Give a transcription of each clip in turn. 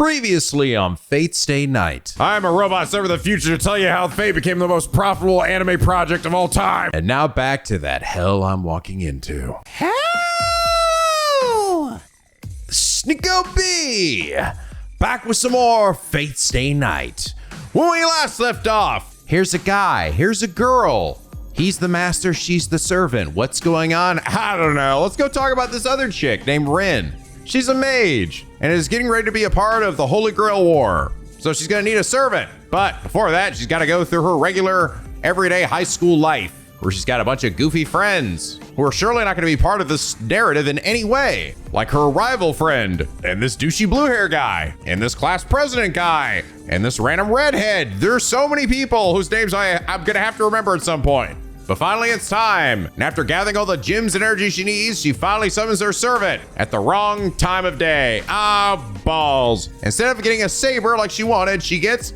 Previously on Fate Stay Night. I'm a robot sent from the future to tell you how Fate became the most profitable anime project of all time. And now back to that hell I'm walking into. Hell! NicoB! Back with some more Fate Stay Night. When we last left off, here's a guy, here's a girl. He's the master, she's the servant. What's going on? I don't know. Let's go talk about this other chick named Rin. She's a mage and is getting ready to be a part of the Holy Grail War. So she's gonna need a servant. But before that, she's gotta go through her regular, everyday high school life, where she's got a bunch of goofy friends who are surely not gonna be part of this narrative in any way. Like her rival friend, and this douchey blue hair guy, and this class president guy, and this random redhead. There's so many people whose names I'm gonna have to remember at some point. But finally it's time, and after gathering all the gems and energy she needs, she finally summons her servant at the wrong time of day. Ah, balls. Instead of getting a saber like she wanted, she gets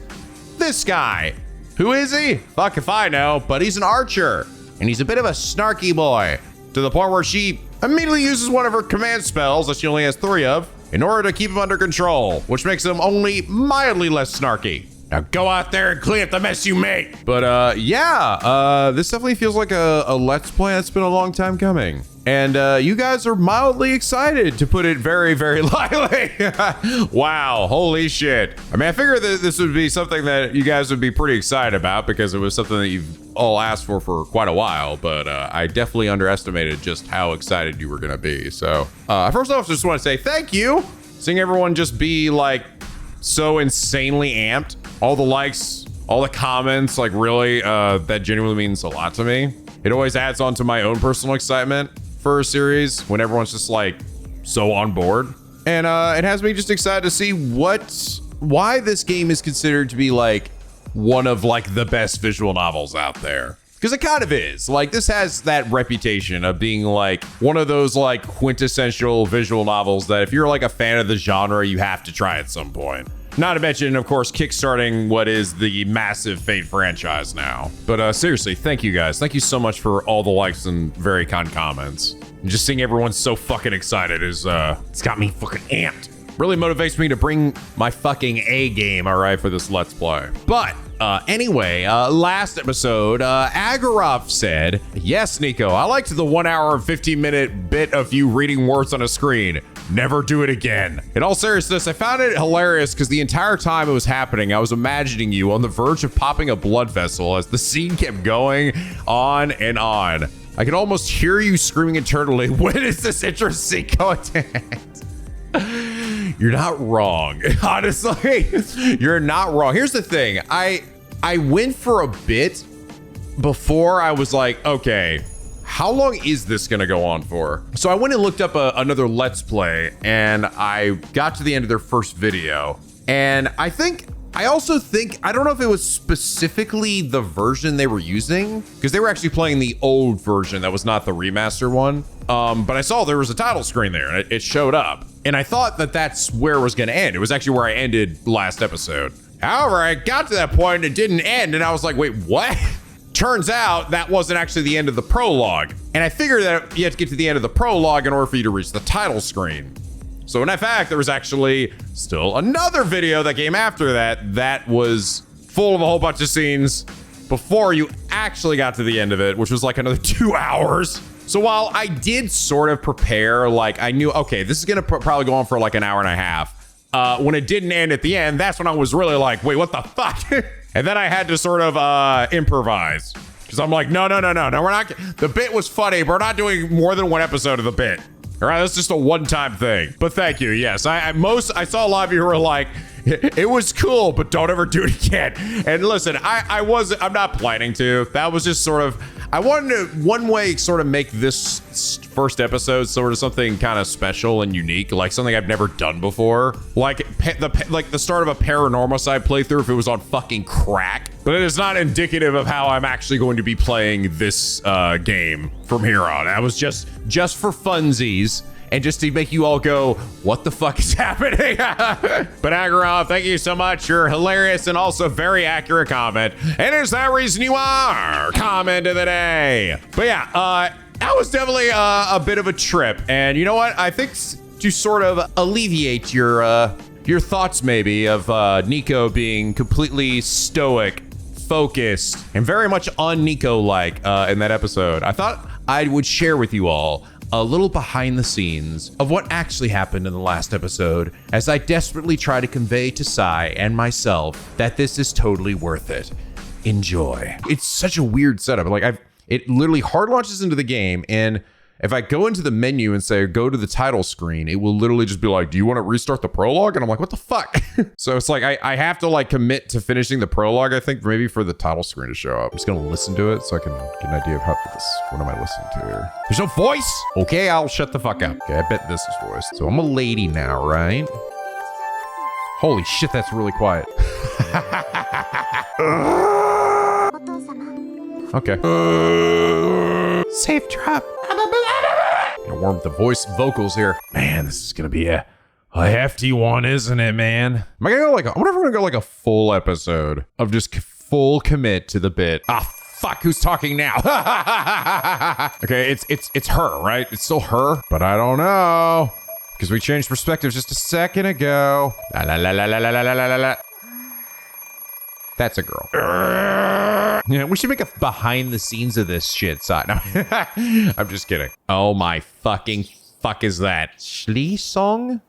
this guy. Who is he? Fuck if I know, but he's an archer, and he's a bit of a snarky boy, to the point where she immediately uses one of her command spells that she only has 3 of, in order to keep him under control, which makes him only mildly less snarky. Now go out there and clean up the mess you make. But this definitely feels like a Let's Play that's been a long time coming. And you guys are mildly excited, to put it very, very lightly. Wow, holy shit. I mean, I figured that this would be something that you guys would be pretty excited about because it was something that you've all asked for quite a while, but I definitely underestimated just how excited you were gonna be. So first off, just want to say thank you. Seeing everyone just be like so insanely amped. All the likes, all the comments, like really, that genuinely means a lot to me. It always adds on to my own personal excitement for a series when everyone's just like so on board. And it has me just excited to see why this game is considered to be like one of like the best visual novels out there. Because it kind of is. Like, this has that reputation of being like one of those like quintessential visual novels that if you're like a fan of the genre, you have to try at some point. Not to mention, of course, kickstarting what is the massive Fate franchise now. But seriously, thank you guys. Thank you so much for all the likes and very kind comments. And just seeing everyone so fucking excited is, it's got me fucking amped. Really motivates me to bring my fucking A game, all right, for this Let's Play. But anyway, last episode, Agaroff said, yes, Nico, I liked the 1 hour and 15-minute bit of you reading words on a screen. Never do it again. In all seriousness, I found it hilarious because the entire time it was happening, I was imagining you on the verge of popping a blood vessel as the scene kept going on and on. I could almost hear you screaming internally, when is this interesting content? You're not wrong. Honestly, you're not wrong. Here's the thing. I went for a bit before I was like, okay, how long is this gonna go on for? So I went and looked up another Let's Play, and I got to the end of their first video. And I also think, I don't know if it was specifically the version they were using, because they were actually playing the old version that was not the remaster one. But I saw there was a title screen there, and it showed up. And I thought that that's where it was gonna end. It was actually where I ended last episode. However, I got to that point and it didn't end, and I was like, wait, what? Turns out that wasn't actually the end of the prologue. And I figured that you had to get to the end of the prologue in order for you to reach the title screen. So in fact, there was actually still another video that came after that was full of a whole bunch of scenes before you actually got to the end of it, which was like another 2 hours. So while I did sort of prepare, like I knew, okay, this is gonna probably go on for like an hour and a half. When it didn't end at the end, that's when I was really like, wait, what the fuck? And then I had to sort of improvise, because I'm like, no, we're not. The bit was funny, but we're not doing more than one episode of the bit. All right, that's just a one-time thing. But thank you. Yes, I saw a lot of you who were like, it was cool, but don't ever do it again. And listen, I'm not planning to. That was just sort of, I wanted to one way sort of make this first episode sort of something kind of special and unique, like something I've never done before, like the start of a Paranormal Side playthrough if it was on fucking crack. But it is not indicative of how I'm actually going to be playing this game from here on. I was just for funsies. And just to make you all go, what the fuck is happening? But Agaroff, thank you so much. You're hilarious and also very accurate comment. And is that reason you are comment of the day? But yeah, that was definitely a bit of a trip. And you know what? I think to sort of alleviate your your thoughts maybe of Nico being completely stoic, focused, and very much un-Nico-like in that episode. I thought I would share with you all a little behind the scenes of what actually happened in the last episode, as I desperately try to convey to Sai and myself that this is totally worth it. Enjoy. It's such a weird setup. Like it literally hard launches into the game, and if I go into the menu and say go to the title screen, it will literally just be like, do you want to restart the prologue? And I'm like, what the fuck? So it's like I have to like commit to finishing the prologue, I think, maybe for the title screen to show up. I'm just gonna listen to it so I can get an idea of how this. What am I listening to here? There's no voice. Okay, I'll shut the fuck up. Okay, I bet this is voice. So I'm a lady now, right? Holy shit, that's really quiet. Okay. Safe drop. Gonna warm up the voice vocals here. Man, this is gonna be a hefty one, isn't it, man? Am I gonna go like I wonder if we're gonna go like a full episode of just full commit to the bit. Ah, fuck, who's talking now? Okay, it's her, right? It's still her, but I don't know. Because we changed perspectives just a second ago. La la la la la la la la la. That's a girl. Yeah, we should make a behind the scenes of this shit side. No, I'm just kidding. Oh my fucking fuck is that? Schlee song?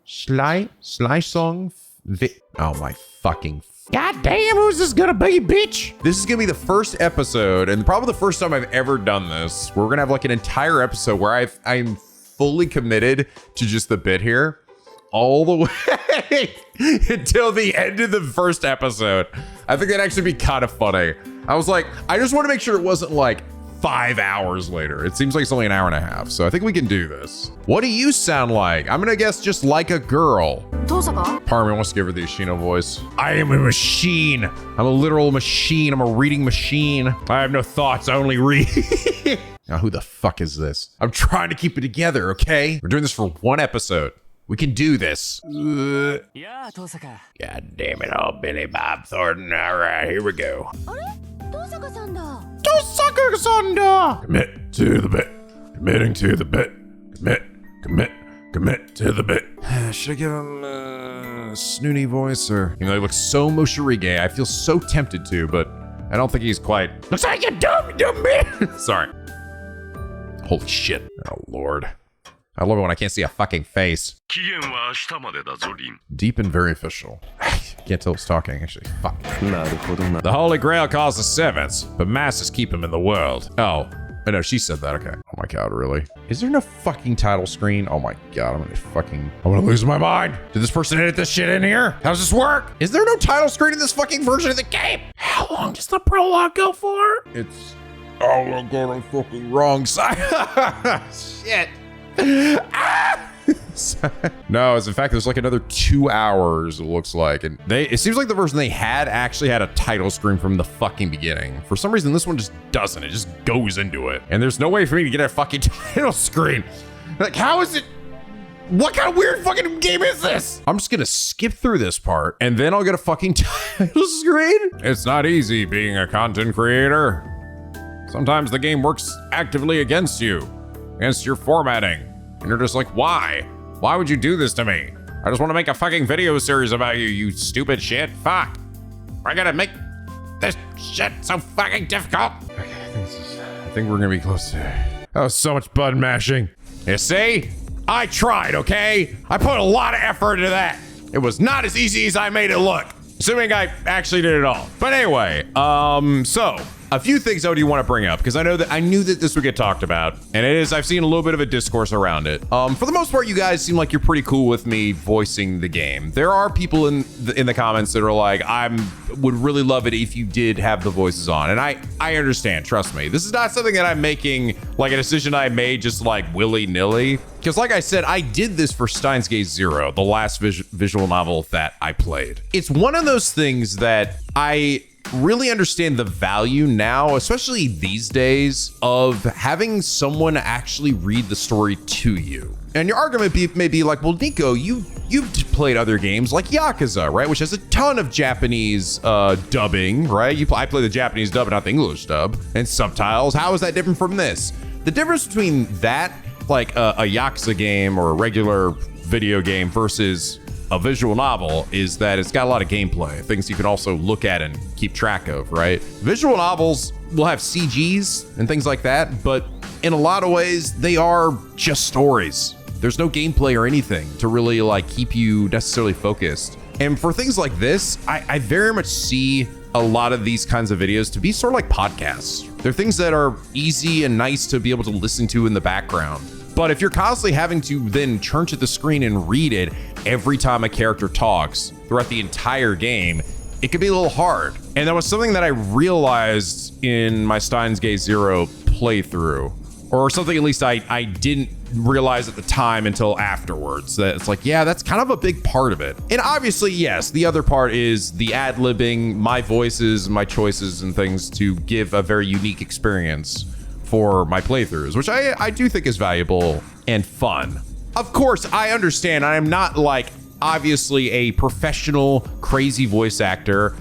Schly song? Oh my fucking. God damn, who's this gonna be, bitch? This is gonna be the first episode, and probably the first time I've ever done this. We're gonna have like an entire episode where I'm fully committed to just the bit here. All the way until the end of the first episode. I think that'd actually be kind of funny. I was like, I just want to make sure it wasn't like 5 hours later. It seems like it's only an hour and a half, so I think we can do this. What do you sound like? I'm gonna guess just like a girl. Parmy wants to give her the Ashino voice. I am a machine. I'm a literal machine. I'm a reading machine. I have no thoughts, I only read. Now, who the fuck is this? I'm trying to keep it together, okay? We're doing this for one episode. We can do this. God damn it all, Billy Bob Thornton. All right, here we go. Tosaka-sanda! Commit to the bit. Committing to the bit. Commit to the bit. Should I give him a snooty voice or... You know, he looks so Moshirige. I feel so tempted to, but I don't think he's quite... Looks like you dumb man! Sorry. Holy shit. Oh, Lord. I love it when I can't see a fucking face. Deep and very official. Can't tell who's talking, actually. Fuck. The Holy Grail calls the servants, but masters keep them in the world. Oh. Oh no, she said that, okay. Oh my god, really? Is there no fucking title screen? Oh my god, I'm gonna lose my mind. Did this person edit this shit in here? How does this work? Is there no title screen in this fucking version of the game? How long does the prologue go for? It's... Oh my god, I'm fucking wrong side. Shit. No, as in fact, there's like another 2 hours, it looks like. And it seems like the version they had actually had a title screen from the fucking beginning. For some reason, this one just doesn't. It just goes into it. And there's no way for me to get a fucking title screen. Like, how is it? What kind of weird fucking game is this? I'm just gonna skip through this part and then I'll get a fucking title screen. It's not easy being a content creator. Sometimes the game works actively against you. Against your formatting. And you're just like, why? Why would you do this to me? I just want to make a fucking video series about you, you stupid shit. Fuck. I gotta make this shit so fucking difficult. Okay, I think we're gonna be close to... That was so much button mashing. You see? I tried, okay? I put a lot of effort into that. It was not as easy as I made it look. Assuming I actually did it all. But anyway, so... A few things I do want to bring up, because I knew that this would get talked about, and it is, I've seen a little bit of a discourse around it. For the most part, you guys seem like you're pretty cool with me voicing the game. There are people in the comments that are like, would really love it if you did have the voices on, and I understand, trust me. This is not something that I'm making, like a decision I made just like willy-nilly. Because like I said, I did this for Steins Gate Zero, the last visual novel that I played. It's one of those things that I really understand the value now, especially these days, of having someone actually read the story to you. And your argument may be like, well, Nico, you've played other games like Yakuza, right? Which has a ton of Japanese dubbing, right? I play the Japanese dub, not the English dub, and subtitles. How is that different from this? The difference between that, like a Yakuza game or a regular video game versus a visual novel is that it's got a lot of gameplay, things you can also look at and keep track of, right? Visual novels will have CGs and things like that, but in a lot of ways, they are just stories. There's no gameplay or anything to really like keep you necessarily focused. And for things like this, I very much see a lot of these kinds of videos to be sort of like podcasts. They're things that are easy and nice to be able to listen to in the background. But if you're constantly having to then turn to the screen and read it every time a character talks throughout the entire game, it could be a little hard. And that was something that I realized in my Steins Gate Zero playthrough, or something at least I didn't realize at the time until afterwards, that it's like, yeah, that's kind of a big part of it. And obviously, yes, the other part is the ad-libbing, my voices, my choices and things to give a very unique experience for my playthroughs, which I do think is valuable and fun. Of course, I understand I am not like obviously a professional crazy voice actor.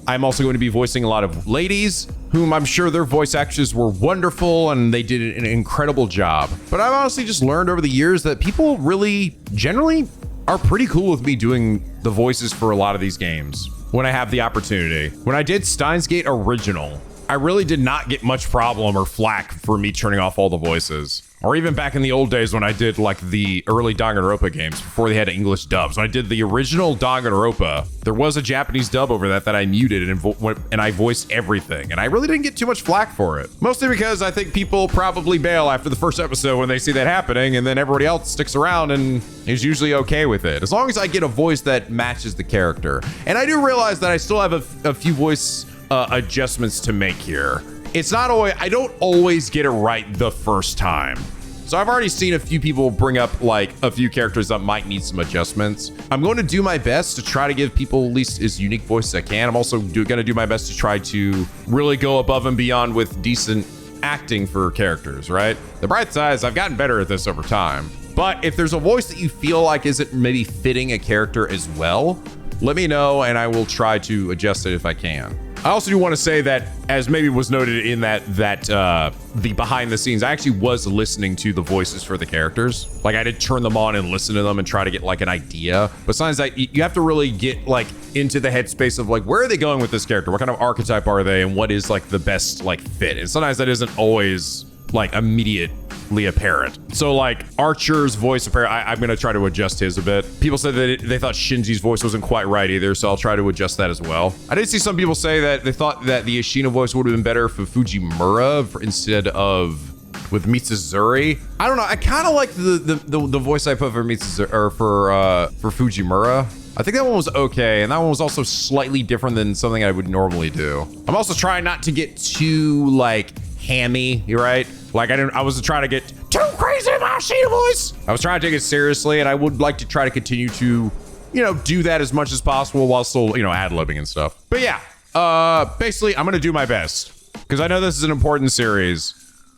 I'm also going to be voicing a lot of ladies whom I'm sure their voice actors were wonderful and they did an incredible job. But I've honestly just learned over the years that people really generally are pretty cool with me doing the voices for a lot of these games when I have the opportunity. When I did Steins Gate Original, I really did not get much problem or flack for me turning off all the voices. Or even back in the old days when I did like the early Danganronpa games before they had English dubs. When I did the original Danganronpa, there was a Japanese dub over that I muted and I voiced everything. And I really didn't get too much flack for it. Mostly because I think people probably bail after the first episode when they see that happening, and then everybody else sticks around and is usually okay with it. As long as I get a voice that matches the character. And I do realize that I still have a few voice adjustments to make here. It's not always, I don't always get it right the first time. So I've already seen a few people bring up like a few characters that might need some adjustments. I'm going to do my best to try to give people at least as unique voice as I can. I'm also going to do my best to try to really go above and beyond with decent acting for characters, right? The bright side is I've gotten better at this over time. But if there's a voice that you feel like isn't maybe fitting a character as well, let me know and I will try to adjust it if I can. I also do want to say that, as maybe was noted in the behind the scenes, I actually was listening to the voices for the characters. Like I did turn them on and listen to them and try to get like an idea. But sometimes you have to really get like into the headspace of like, where are they going with this character? What kind of archetype are they? And what is like the best like fit? And sometimes that isn't always like immediately apparent. So like Archer's voice, I'm going to try to adjust his a bit. People said that they thought Shinji's voice wasn't quite right either, so I'll try to adjust that as well. I did see some people say that they thought that the Ashina voice would have been better for Fujimura instead of with Mitsuzuri. I don't know. I kind of like the voice I put for Mitsuzuri or for Fujimura. I think that one was okay, and that one was also slightly different than something I would normally do. I'm also trying not to get too like hammy, right? Like I wasn't trying to get too crazy in my Ashina voice. I was trying to take it seriously, and I would like to try to continue to, do that as much as possible while still, ad-libbing and stuff. But yeah, basically I'm gonna do my best because I know this is an important series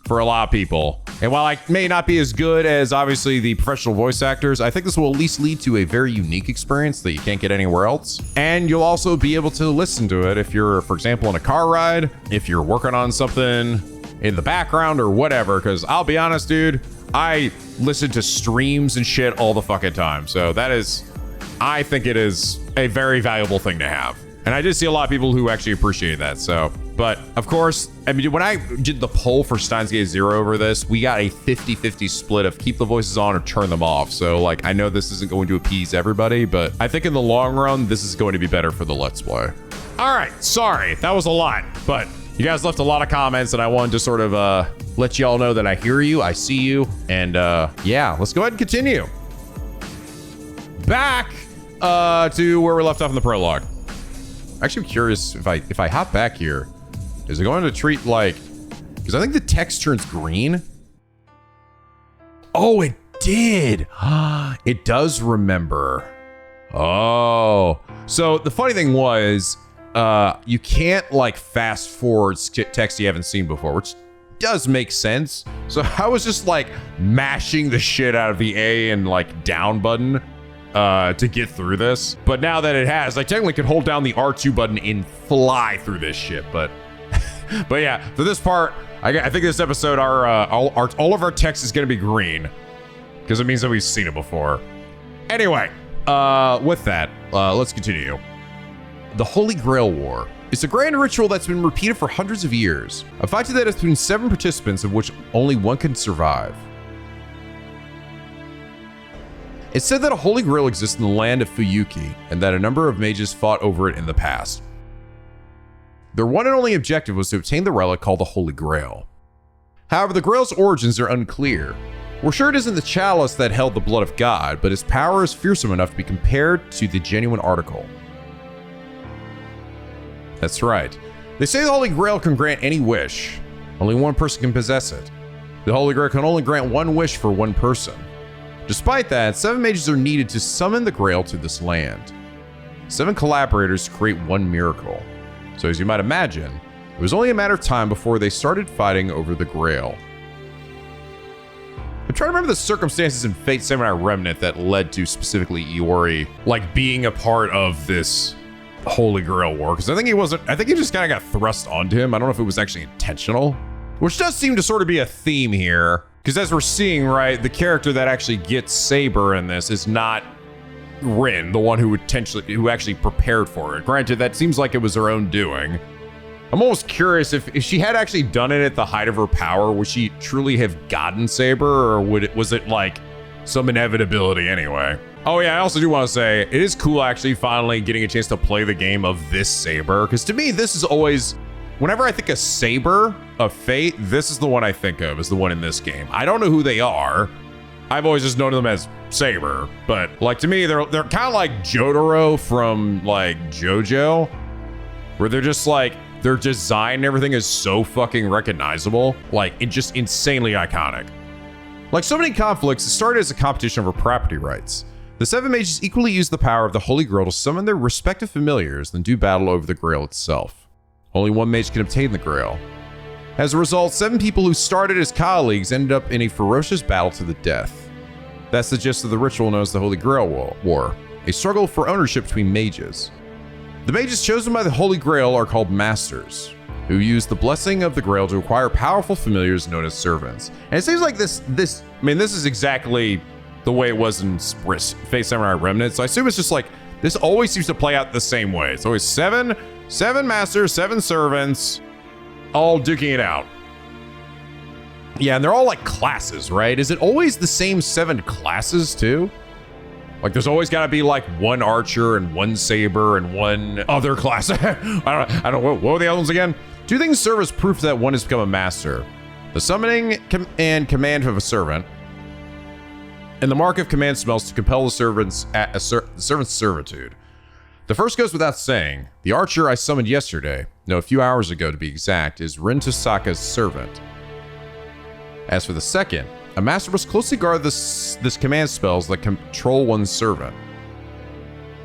for a lot of people. And while I may not be as good as obviously the professional voice actors, I think this will at least lead to a very unique experience that you can't get anywhere else. And you'll also be able to listen to it if you're, for example, in a car ride, if you're working on something in the background or whatever, because I'll be honest, dude, I listen to streams and shit all the fucking time. So I think it is a very valuable thing to have. And I did see a lot of people who actually appreciate that. So, but of course, I mean, when I did the poll for Steins Gate Zero over this, we got a 50-50 split of keep the voices on or turn them off. So like, I know this isn't going to appease everybody, but I think in the long run, this is going to be better for the Let's Play. All right, sorry, that was a lot, but you guys left a lot of comments and I wanted to sort of let y'all know that I hear you, I see you, and yeah, let's go ahead and continue. Back to where we left off in the prologue. Actually, I'm curious if I hop back here, is it going to treat like, because I think the text turns green. Oh, it did. It does remember. Oh, so the funny thing was, you can't like fast forward text you haven't seen before, which does make sense. So I was just like mashing the shit out of the A and like down button to get through this. But now that it has, I technically could hold down the R2 button and fly through this shit. But but yeah, for this part, I think this episode, all of our text is going to be green because it means that we've seen it before. Anyway, With that, let's continue. The Holy Grail War. It's a grand ritual that's been repeated for hundreds of years. A fight that is between 7 participants, of which only one can survive. It's said that a Holy Grail exists in the land of Fuyuki, and that a number of mages fought over it in the past. Their one and only objective was to obtain the relic called the Holy Grail. However, the Grail's origins are unclear. We're sure it isn't the chalice that held the blood of God, but its power is fearsome enough to be compared to the genuine article. That's right. They say the Holy Grail can grant any wish. Only one person can possess it. The Holy Grail can only grant one wish for one person. Despite that, 7 mages are needed to summon the Grail to this land. 7 collaborators to create one miracle. So as you might imagine, it was only a matter of time before they started fighting over the Grail. I'm trying to remember the circumstances in Fate Samurai Remnant that led to specifically Iori, like, being a part of this Holy Grail War, because I think he just kind of got thrust onto him. I don't know if it was actually intentional, which does seem to sort of be a theme here, because as we're seeing, right, the character that actually gets Saber in this is not Rin, the one who actually prepared for it. Granted, that seems like it was her own doing. I'm almost curious if she had actually done it at the height of her power, would she truly have gotten Saber, or was it like some inevitability anyway? Oh yeah, I also do want to say, it is cool actually finally getting a chance to play the game of this Saber, because to me, this is always, whenever I think of Saber of Fate, this is the one I think of as the one in this game. I don't know who they are. I've always just known them as Saber, but like to me, they're kind of like Jotaro from like JoJo, where they're just like, their design and everything is so fucking recognizable, like it's just insanely iconic. Like so many conflicts, it started as a competition over property rights. The 7 mages equally use the power of the Holy Grail to summon their respective familiars, then do battle over the Grail itself. Only one mage can obtain the Grail. As a result, 7 people who started as colleagues ended up in a ferocious battle to the death. That's the gist of the ritual known as the Holy Grail War, a struggle for ownership between mages. The mages chosen by the Holy Grail are called Masters, who use the blessing of the Grail to acquire powerful familiars known as servants. And it seems like this is exactly the way it was in Fate Samurai Remnant, so I assume it's just like, this always seems to play out the same way. It's always 7 masters, 7 servants, all duking it out. Yeah, and they're all like classes, right? Is it always the same 7 classes too? Like there's always got to be like 1 archer and 1 saber and 1 other class. I don't know. What were the other ones again? 2 things serve as proof that one has become a master: the summoning and command of a servant, and the mark of command spells to compel the servant's servitude. The first goes without saying. The archer I summoned yesterday, no, a few hours ago to be exact, is Rin Tosaka's servant. As for the second, a master must closely guard this command spells that control one's servant.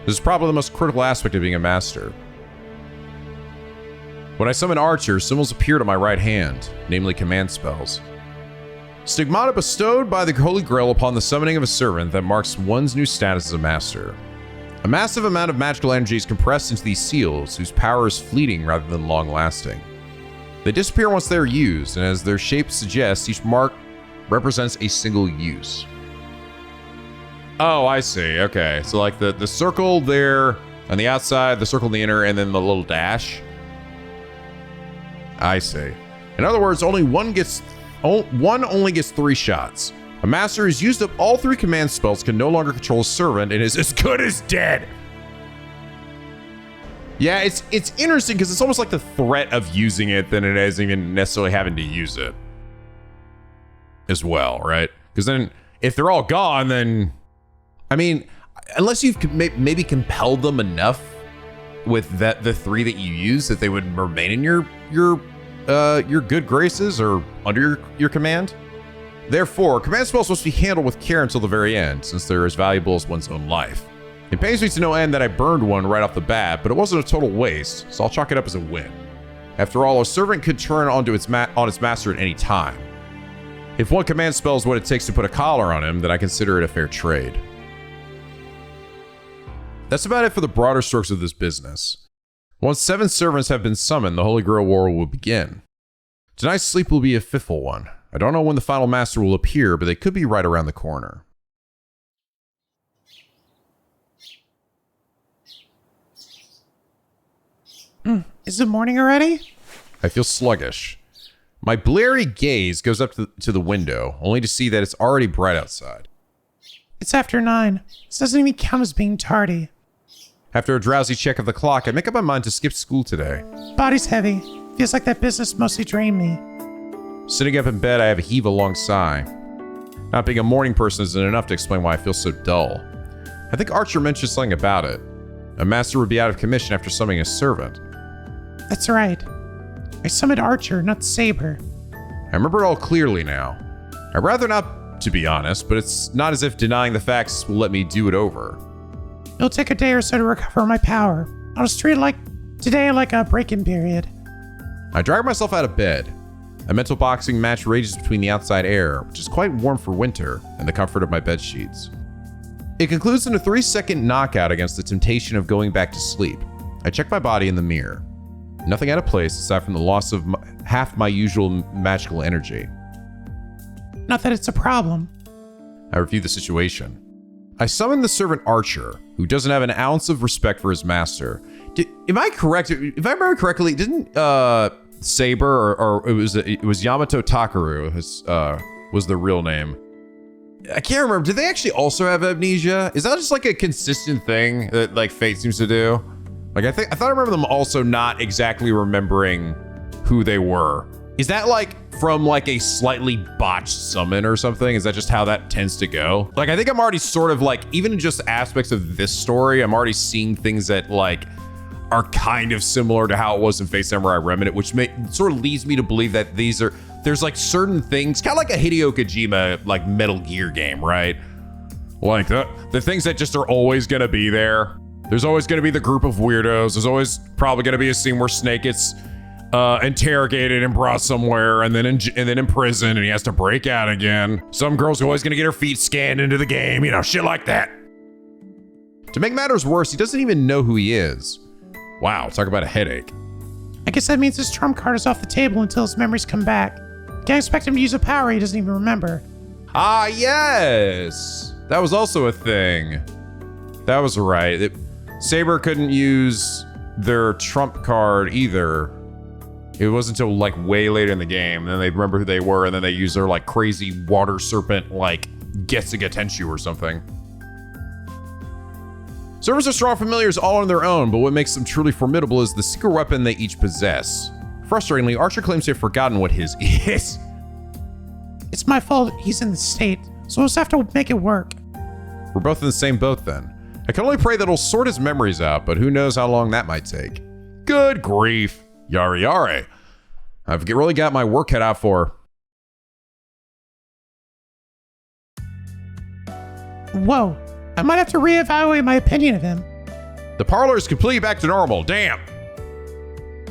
This is probably the most critical aspect of being a master. When I summon Archer, symbols appeared on my right hand, namely command spells. Stigmata bestowed by the Holy Grail upon the summoning of a servant that marks one's new status as a master. A massive amount of magical energy is compressed into these seals, whose power is fleeting rather than long-lasting. They disappear once they are used, and as their shape suggests, each mark represents a single use. Oh, I see. Okay, so like the circle there on the outside, the circle on the inner, and then the little dash. I see. In other words, one only gets 3 shots. A master who's used up all 3 command spells can no longer control a servant and is as good as dead. Yeah, it's interesting because it's almost like the threat of using it than it is even necessarily having to use it as well, right? Because then if they're all gone, then I mean, unless you've maybe compelled them enough with the 3 that you use that they would remain in your good graces or under your command. Therefore, command spells must be handled with care until the very end, since they're as valuable as one's own life. It pains me to no end that I burned one right off the bat, but it wasn't a total waste, so I'll chalk it up as a win. After all, a servant could turn on its master at any time. If one command spell is what it takes to put a collar on him, then I consider it a fair trade. That's about it for the broader strokes of this business. Once 7 servants have been summoned, the Holy Grail War will begin. Tonight's sleep will be a fitful one. I don't know when the final master will appear, but they could be right around the corner. Is it morning already? I feel sluggish. My bleary gaze goes up to the window, only to see that it's already bright outside. It's after 9. This doesn't even count as being tardy. After a drowsy check of the clock, I make up my mind to skip school today. Body's heavy. Feels like that business mostly drained me. Sitting up in bed, I heave a long sigh. Not being a morning person isn't enough to explain why I feel so dull. I think Archer mentioned something about it. A master would be out of commission after summoning a servant. That's right. I summoned Archer, not Saber. I remember it all clearly now. I'd rather not, to be honest, but it's not as if denying the facts will let me do it over. It'll take a day or so to recover my power. I'll just treat today like a break-in period. I drag myself out of bed. A mental boxing match rages between the outside air, which is quite warm for winter, and the comfort of my bed sheets. It concludes in a 3-second knockout against the temptation of going back to sleep. I check my body in the mirror. Nothing out of place aside from the loss of half my usual magical energy. Not that it's a problem. I review the situation. I summon the servant Archer, who doesn't have an ounce of respect for his master. Am I correct? If I remember correctly, didn't Saber or it was Yamato Takaru was the real name? I can't remember. Did they actually also have amnesia? Is that just like a consistent thing that like Fate seems to do? Like I thought I remember them also not exactly remembering who they were. Is that like from like a slightly botched summon or something? Is that just how that tends to go? Like I think I'm already sort of like, even in just aspects of this story, I'm already seeing things that like are kind of similar to how it was in Fate Samurai Remnant, which sort of leads me to believe that there's like certain things, kind of like a Hideo Kojima like Metal Gear game, right? Like the things that just are always gonna be there. There's always gonna be the group of weirdos. There's always probably gonna be a scene where Snake gets interrogated and brought somewhere and then in prison and he has to break out again. Some girl's always gonna get her feet scanned into the game, you know, shit like that. To make matters worse, he doesn't even know who he is. Wow, talk about a headache. I guess that means his trump card is off the table until his memories come back. Can't expect him to use a power he doesn't even remember. Ah, yes! That was also a thing. That was right. Saber couldn't use their trump card either. It wasn't until like way later in the game. Then they remember who they were, and then they use their like crazy water serpent like Getsuga Tenshu or something. Servants are strong familiars all on their own, but what makes them truly formidable is the secret weapon they each possess. Frustratingly, Archer claims to have forgotten what his is. It's my fault he's in the state, so we'll just have to make it work. We're both in the same boat then. I can only pray that it'll sort his memories out, but who knows how long that might take. Good grief. Yare yare. I've really got my work cut out for. Whoa. I might have to reevaluate my opinion of him. The parlor is completely back to normal, damn.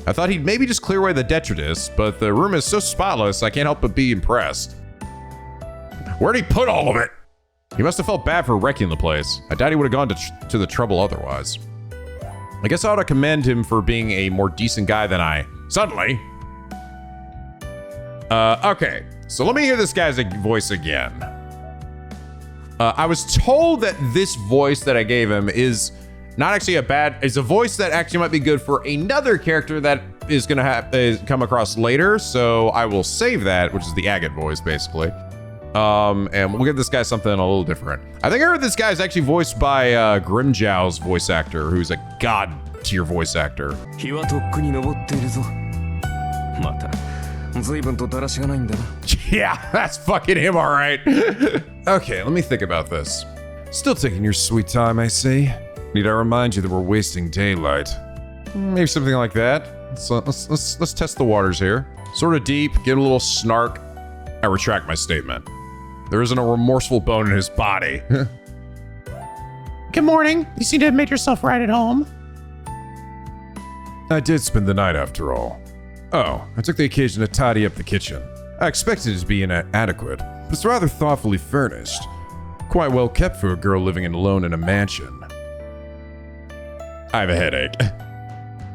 I thought he'd maybe just clear away the detritus, but the room is so spotless I can't help but be impressed. Where'd he put all of it? He must have felt bad for wrecking the place. I doubt he would have gone to the trouble otherwise. I guess I ought to commend him for being a more decent guy than I suddenly. Okay, so let me hear this guy's voice again. I was told that this voice that I gave him is not actually it's a voice that actually might be good for another character that is gonna come across later, so I will save that, which is the Agate voice, basically. And we'll give this guy something a little different. I think I heard this guy is actually voiced by Grimjow's voice actor, who's a god tier voice actor. Yeah, that's fucking him, all right. Okay, let me think about this. Still taking your sweet time, I see. Need I remind you that we're wasting daylight? Maybe something like that. Let's test the waters here. Sort of deep, get a little snark. I retract my statement. There isn't a remorseful bone in his body. Good morning. You seem to have made yourself right at home. I did spend the night after all. Oh, I took the occasion to tidy up the kitchen. I expected it to be inadequate, but it's rather thoughtfully furnished. Quite well kept for a girl living alone in a mansion. I have a headache.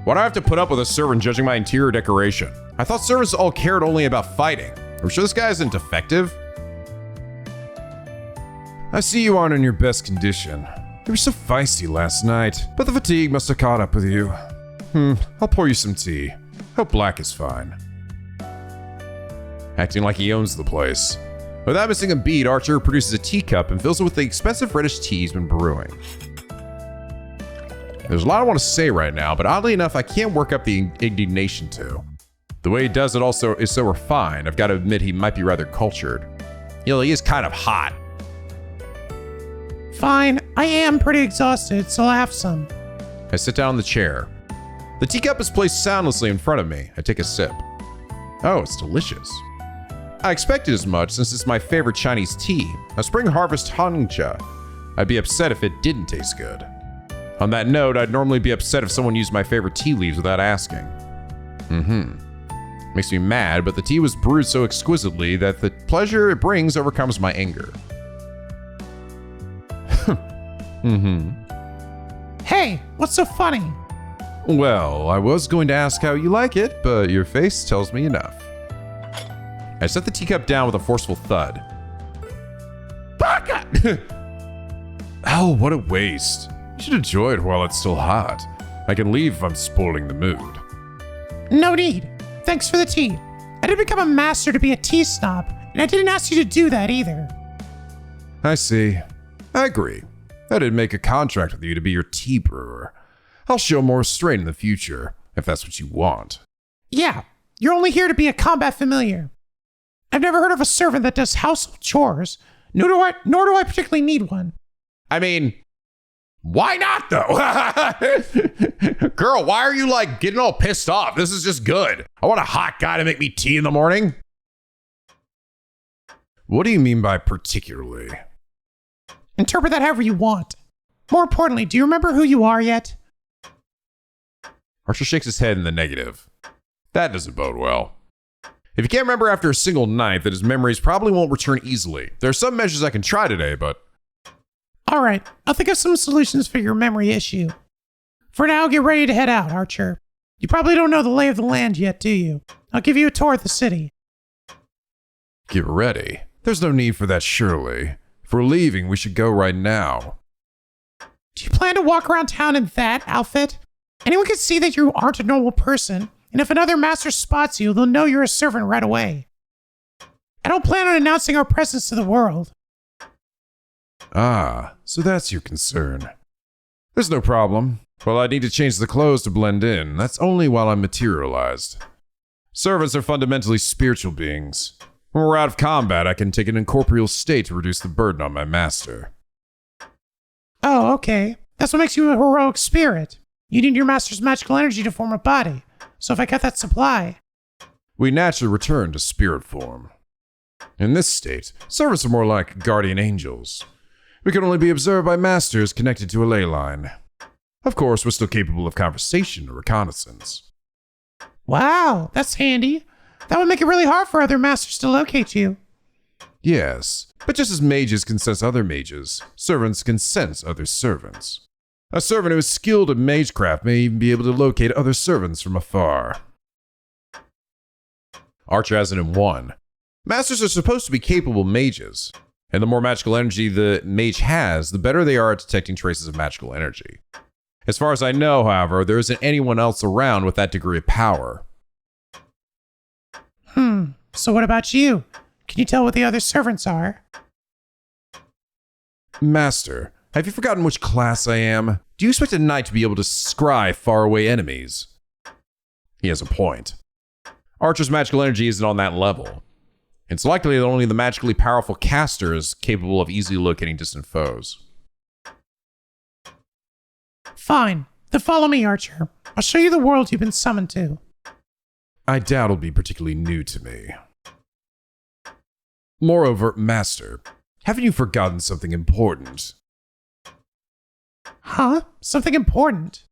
Why do I have to put up with a servant judging my interior decoration? I thought servants all cared only about fighting. Are we sure this guy isn't defective? I see you aren't in your best condition. You were so feisty last night, but the fatigue must have caught up with you. I'll pour you some tea. Hope black is fine. Acting like he owns the place. Without missing a beat, Archer produces a teacup and fills it with the expensive reddish tea he's been brewing. There's a lot I want to say right now, but oddly enough, I can't work up the indignation to. The way he does it also is so refined, I've got to admit he might be rather cultured. You know, he is kind of hot. Fine, I am pretty exhausted, so I'll have some. I sit down in the chair. The teacup is placed soundlessly in front of me. I take a sip. Oh, it's delicious. I expected as much since it's my favorite Chinese tea, a spring harvest hongcha. I'd be upset if it didn't taste good. On that note, I'd normally be upset if someone used my favorite tea leaves without asking. Makes me mad, but the tea was brewed so exquisitely that the pleasure it brings overcomes my anger. Hey, what's so funny? Well, I was going to ask how you like it, but your face tells me enough. I set the teacup down with a forceful thud. Baka! Oh, what a waste. You should enjoy it while it's still hot. I can leave if I'm spoiling the mood. No need. Thanks for the tea. I didn't become a master to be a tea snob, and I didn't ask you to do that either. I see. I agree. I didn't make a contract with you to be your tea brewer. I'll show more restraint in the future, if that's what you want. Yeah, you're only here to be a combat familiar. I've never heard of a servant that does household chores, nor do I particularly need one. I mean, why not though? Girl, why are you like getting all pissed off? This is just good. I want a hot guy to make me tea in the morning. What do you mean by particularly? Interpret that however you want. More importantly, do you remember who you are yet? Archer shakes his head in the negative. That doesn't bode well. If you can't remember after a single night, then his memories probably won't return easily. There are some measures I can try today, but... Alright, I'll think of some solutions for your memory issue. For now, get ready to head out, Archer. You probably don't know the lay of the land yet, do you? I'll give you a tour of the city. Get ready. There's no need for that, surely. If we're leaving, we should go right now. Do you plan to walk around town in that outfit? Anyone can see that you aren't a normal person, and if another master spots you, they'll know you're a servant right away. I don't plan on announcing our presence to the world. Ah, so that's your concern. There's no problem. Well, I need to change the clothes to blend in. That's only while I'm materialized. Servants are fundamentally spiritual beings. When we're out of combat, I can take an incorporeal state to reduce the burden on my master. Oh, okay. That's what makes you a heroic spirit. You need your master's magical energy to form a body. So if I cut that supply... We naturally return to spirit form. In this state, servants are more like guardian angels. We can only be observed by masters connected to a ley line. Of course, we're still capable of conversation or reconnaissance. Wow, that's handy. That would make it really hard for other masters to locate you. Yes, but just as mages can sense other mages, servants can sense other servants. A servant who is skilled at magecraft may even be able to locate other servants from afar. Archer has it in one. Masters are supposed to be capable mages, and the more magical energy the mage has, the better they are at detecting traces of magical energy. As far as I know, however, there isn't anyone else around with that degree of power. So what about you? Can you tell what the other servants are? Master, have you forgotten which class I am? Do you expect a knight to be able to scry faraway enemies? He has a point. Archer's magical energy isn't on that level. It's likely that only the magically powerful caster is capable of easily locating distant foes. Fine. Then follow me, Archer. I'll show you the world you've been summoned to. I doubt it'll be particularly new to me. Moreover, Master, haven't you forgotten something important? Huh? Something important?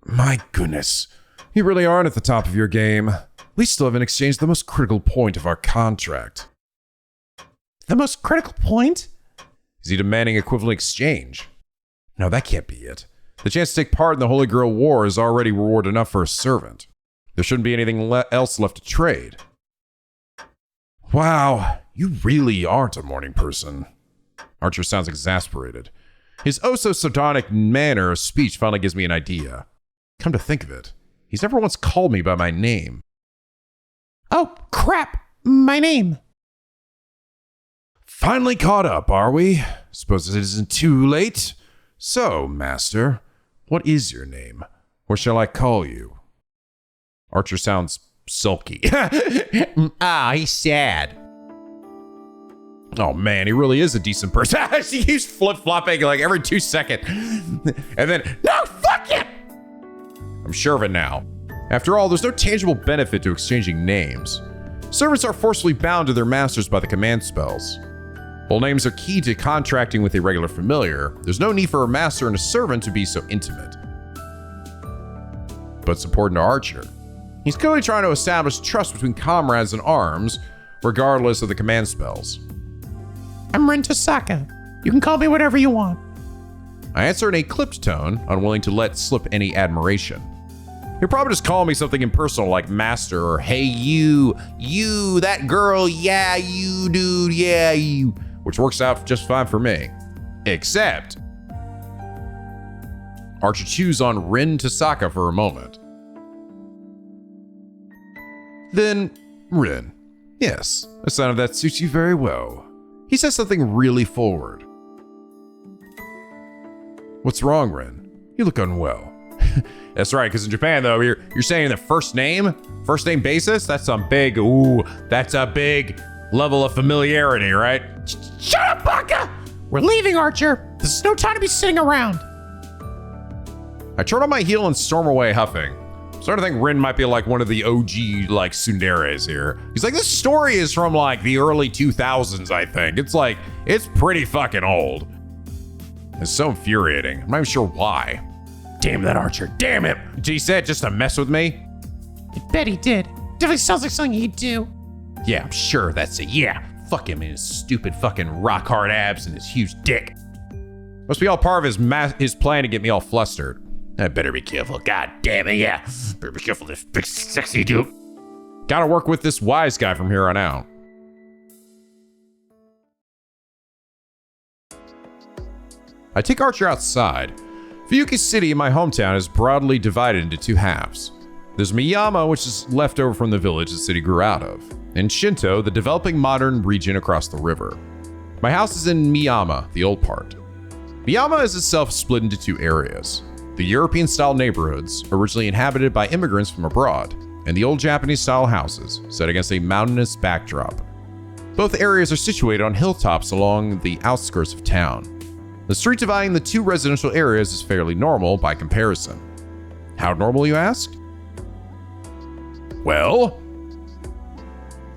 My goodness, you really aren't at the top of your game. We still haven't exchanged the most critical point of our contract. The most critical point? Is he demanding equivalent exchange? No, that can't be it. The chance to take part in the Holy Grail War is already reward enough for a servant. There shouldn't be anything else left to trade. Wow, you really aren't a morning person. Archer sounds exasperated. His oh-so-sardonic manner of speech finally gives me an idea. Come to think of it, he's never once called me by my name. Oh, crap. My name. Finally caught up, are we? Suppose it isn't too late. So, Master, what is your name? What shall I call you? Archer sounds sulky. He's sad. Oh man, he really is a decent person. She keeps flip-flopping like every 2 seconds. And then, no, fuck it! I'm sure of it now. After all, there's no tangible benefit to exchanging names. Servants are forcibly bound to their masters by the command spells. While names are key to contracting with a regular familiar, there's no need for a master and a servant to be so intimate. But it's important to Archer. He's clearly trying to establish trust between comrades in arms, regardless of the command spells. I'm Rin Tosaka. You can call me whatever you want. I answer in a clipped tone, unwilling to let slip any admiration. He'll probably just call me something impersonal like master or hey you, that girl, yeah, you dude, yeah, you, which works out just fine for me. Except Archer chews on Rin Tosaka for a moment. Then, Rin, yes, a sound of that suits you very well. He says something really forward. What's wrong, Rin? You look unwell. That's right, because in Japan, though, you're saying the first name basis? That's a big level of familiarity, right? Shut up, Baka! We're leaving, Archer. This is no time to be sitting around. I turn on my heel and storm away huffing. I'm starting to think Rin might be like one of the OG like tsunderes here. He's like, this story is from like the early 2000s, I think. It's pretty fucking old. It's so infuriating. I'm not even sure why. Damn that Archer, damn it! He said just to mess with me? I bet he did. Definitely sounds like something he'd do. Yeah, I'm sure that's it. Yeah, fuck him and his stupid fucking rock hard abs and his huge dick. Must be all part of his plan to get me all flustered. I better be careful. God damn it, yeah. Better be careful, this big sexy dude. Gotta work with this wise guy from here on out. I take Archer outside. Fuyuki City, my hometown, is broadly divided into two halves. There's Miyama, which is left over from the village the city grew out of, and Shinto, the developing modern region across the river. My house is in Miyama, the old part. Miyama is itself split into two areas. The European-style neighborhoods, originally inhabited by immigrants from abroad, and the old Japanese-style houses, set against a mountainous backdrop. Both areas are situated on hilltops along the outskirts of town. The street dividing the two residential areas is fairly normal by comparison. How normal, you ask? Well,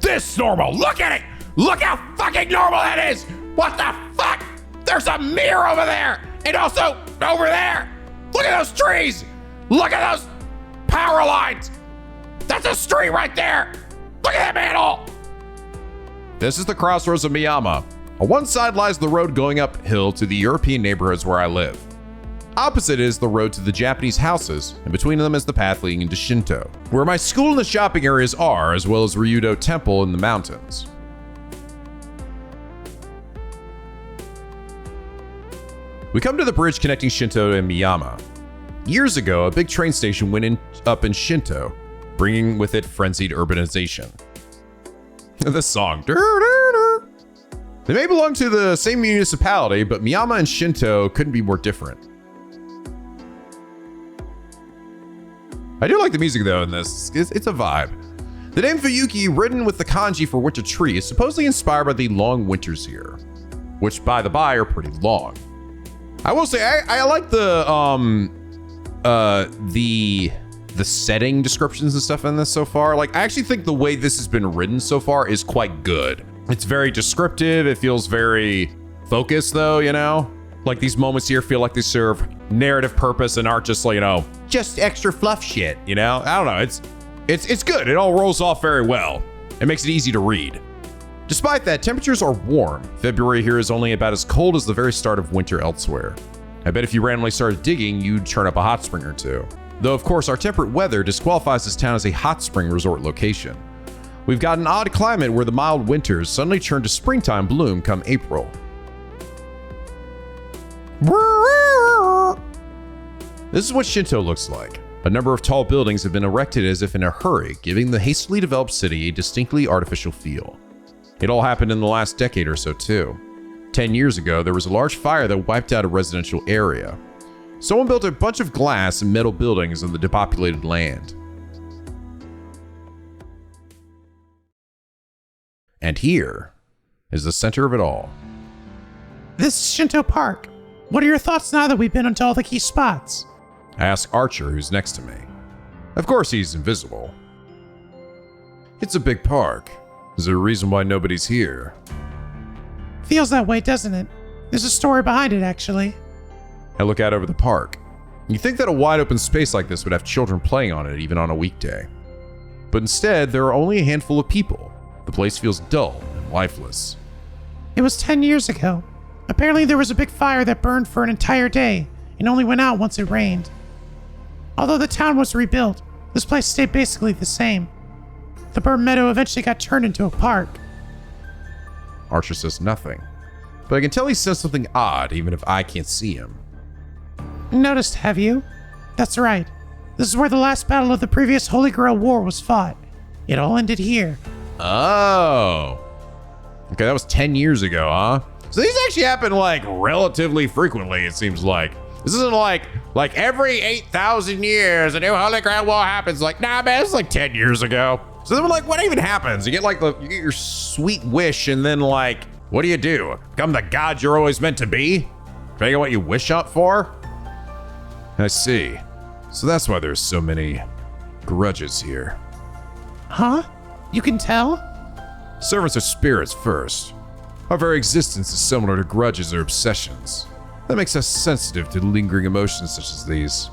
this normal. Look at it. Look how fucking normal that is. What the fuck? There's a mirror over there. And also over there. Look at those trees. Look at those power lines. That's a street right there. Look at that manhole. This is the crossroads of Miyama. On one side lies the road going uphill to the European neighborhoods where I live. Opposite is the road to the Japanese houses, and between them is the path leading into Shinto, where my school and the shopping areas are, as well as Ryudo Temple in the mountains. We come to the bridge connecting Shinto and Miyama. Years ago, a big train station went up in Shinto, bringing with it frenzied urbanization. The song. They may belong to the same municipality, but Miyama and Shinto couldn't be more different. I do like the music though in this. It's a vibe. The name Fuyuki, written with the kanji for winter tree, is supposedly inspired by the long winters here, which by the by are pretty long. I will say I like the setting descriptions and stuff in this so far. Like I actually think the way this has been written so far is quite good. It's very descriptive. It feels very focused though, you know? Like these moments here feel like they serve narrative purpose and aren't just like, you know, just extra fluff shit, you know? I don't know. It's good. It all rolls off very well. It makes it easy to read. Despite that, temperatures are warm. February here is only about as cold as the very start of winter elsewhere. I bet if you randomly started digging, you'd turn up a hot spring or two. Though of course, our temperate weather disqualifies this town as a hot spring resort location. We've got an odd climate where the mild winters suddenly turn to springtime bloom come April. This is what Shinto looks like. A number of tall buildings have been erected as if in a hurry, giving the hastily developed city a distinctly artificial feel. It all happened in the last decade or so too. 10 years ago, there was a large fire that wiped out a residential area. Someone built a bunch of glass and metal buildings on the depopulated land. And here is the center of it all. This is Shinto Park. What are your thoughts now that we've been onto all the key spots? I ask Archer, who's next to me. Of course he's invisible. It's a big park. Is there a reason why nobody's here? Feels that way, doesn't it? There's a story behind it, actually. I look out over the park. You'd think that a wide open space like this would have children playing on it even on a weekday. But instead, there are only a handful of people. The place feels dull and lifeless. It was 10 years ago. Apparently there was a big fire that burned for an entire day and only went out once it rained. Although the town was rebuilt, this place stayed basically the same. The burnt meadow eventually got turned into a park. Archer says nothing, but I can tell he says something odd even if I can't see him. Noticed, have you? That's right. This is where the last battle of the previous Holy Grail War was fought. It all ended here. Oh. Okay, that was 10 years ago, huh? So these actually happen like relatively frequently, it seems like. This isn't like every 8,000 years a new Holy Grail War happens. Like, nah, man, it's like 10 years ago. So then, like, what even happens? You get you get your sweet wish, and then like, what do? Become the god you're always meant to be? Figure what you wish up for? I see. So that's why there's so many grudges here. Huh? You can tell? Servants are spirits first. Our very existence is similar to grudges or obsessions. That makes us sensitive to lingering emotions such as these.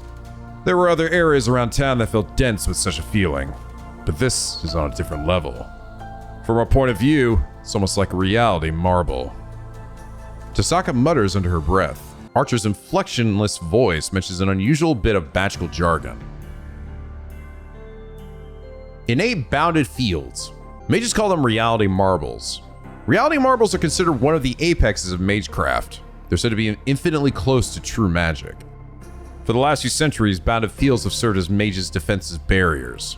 There were other areas around town that felt dense with such a feeling, but this is on a different level. From our point of view, it's almost like a reality marble. Tasaka mutters under her breath. Archer's inflectionless voice mentions an unusual bit of magical jargon. Innate bounded fields. Mages call them reality marbles. Reality marbles are considered one of the apexes of magecraft. They're said to be infinitely close to true magic. For the last few centuries, bounded fields have served as mages' defensive barriers.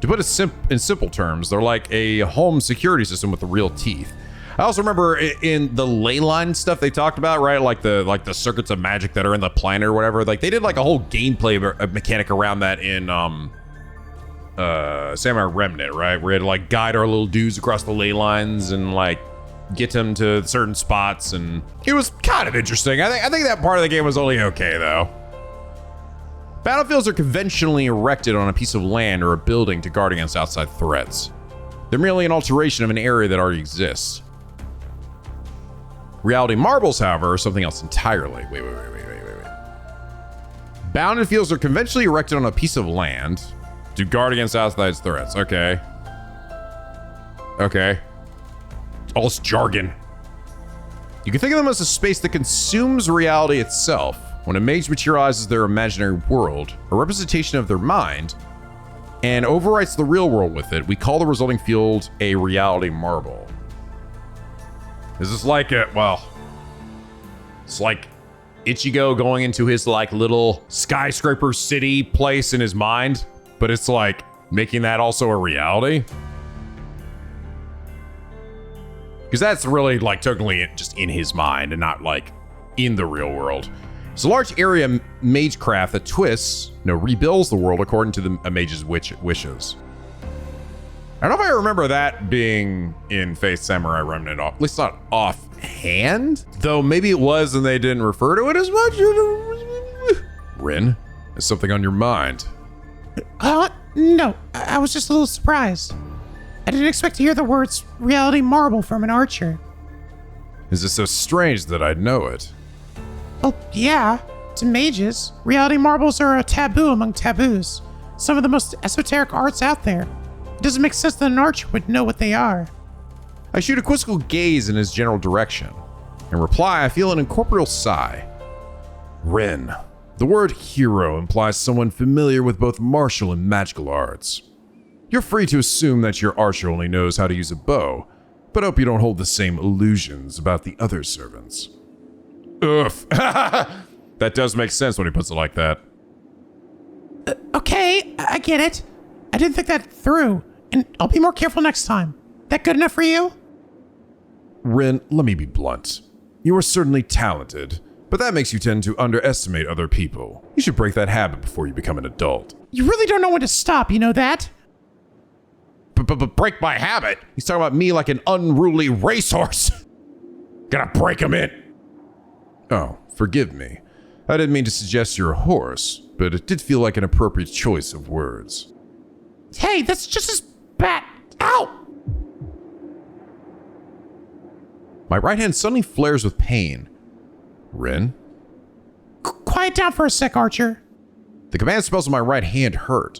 To put it in simple terms, they're like a home security system with the real teeth. I also remember in the ley line stuff they talked about, right? Like the circuits of magic that are in the planet or whatever. Like they did like a whole gameplay mechanic around that in Samurai Remnant, right? Where we had to like guide our little dudes across the ley lines and like get them to certain spots, and it was kind of interesting. I think that part of the game was only okay though. Battlefields are conventionally erected on a piece of land or a building to guard against outside threats. They're merely an alteration of an area that already exists. Reality marbles, however, are something else entirely. Wait. Bounded fields are conventionally erected on a piece of land to guard against outside threats. Okay. All this jargon. You can think of them as a space that consumes reality itself. When a mage materializes their imaginary world, a representation of their mind, and overwrites the real world with it, we call the resulting field a reality marble. Is this like it's like Ichigo going into his like little skyscraper city place in his mind, but it's like making that also a reality? Because that's really like totally just in his mind and not like in the real world. It's a large area magecraft that twists, rebuilds the world according to a mage's wishes. I don't know if I remember that being in Faith Samurai Remnant, at least not offhand. Though maybe it was and they didn't refer to it as much. Rin, is something on your mind? No. I was just a little surprised. I didn't expect to hear the words reality marble from an archer. Is it so strange that I'd know it? Well, yeah. To mages, reality marbles are a taboo among taboos. Some of the most esoteric arts out there. It doesn't make sense that an archer would know what they are. I shoot a quizzical gaze in his general direction. In reply, I feel an incorporeal sigh. Rin, the word hero implies someone familiar with both martial and magical arts. You're free to assume that your archer only knows how to use a bow, but hope you don't hold the same illusions about the other servants. Oof. That does make sense when he puts it like that. Okay, I get it. I didn't think that through, and I'll be more careful next time. That good enough for you? Rin, let me be blunt. You are certainly talented, but that makes you tend to underestimate other people. You should break that habit before you become an adult. You really don't know when to stop, you know that? But break my habit? He's talking about me like an unruly racehorse. Gotta break him in. Oh, forgive me. I didn't mean to suggest you're a horse, but it did feel like an appropriate choice of words. Hey, that's just as bad. Ow! My right hand suddenly flares with pain. Rin? Quiet down for a sec, Archer. The command spells on my right hand hurt.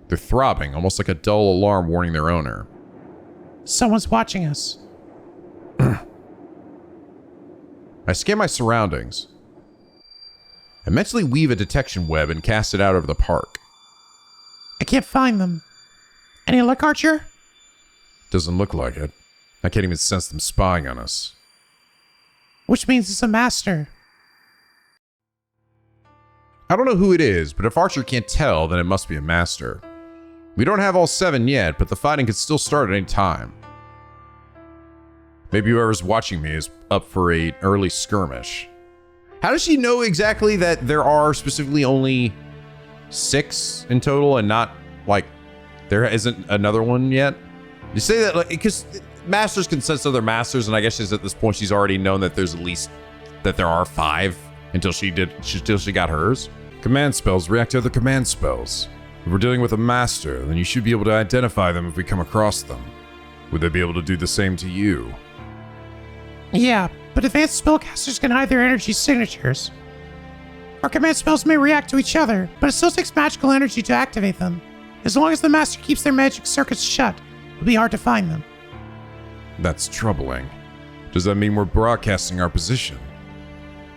They're throbbing, almost like a dull alarm warning their owner. Someone's watching us. I scan my surroundings. I mentally weave a detection web and cast it out over the park. I can't find them. Any luck, Archer? Doesn't look like it. I can't even sense them spying on us. Which means it's a master. I don't know who it is, but if Archer can't tell, then it must be a master. We don't have all 7 yet, but the fighting could still start at any time. Maybe whoever's watching me is up for an early skirmish. How does she know exactly that there are specifically only 6 in total and not, like, there isn't another one yet? You say that, like, because masters can sense other masters, and I guess she's at this point, she's already known that there's at least, that there are 5 until she got hers. Command spells react to other command spells. If we're dealing with a master, then you should be able to identify them if we come across them. Would they be able to do the same to you? Yeah, but advanced spellcasters can hide their energy signatures. Our command spells may react to each other, but it still takes magical energy to activate them. As long as the master keeps their magic circuits shut, it'll be hard to find them. That's troubling. Does that mean we're broadcasting our position?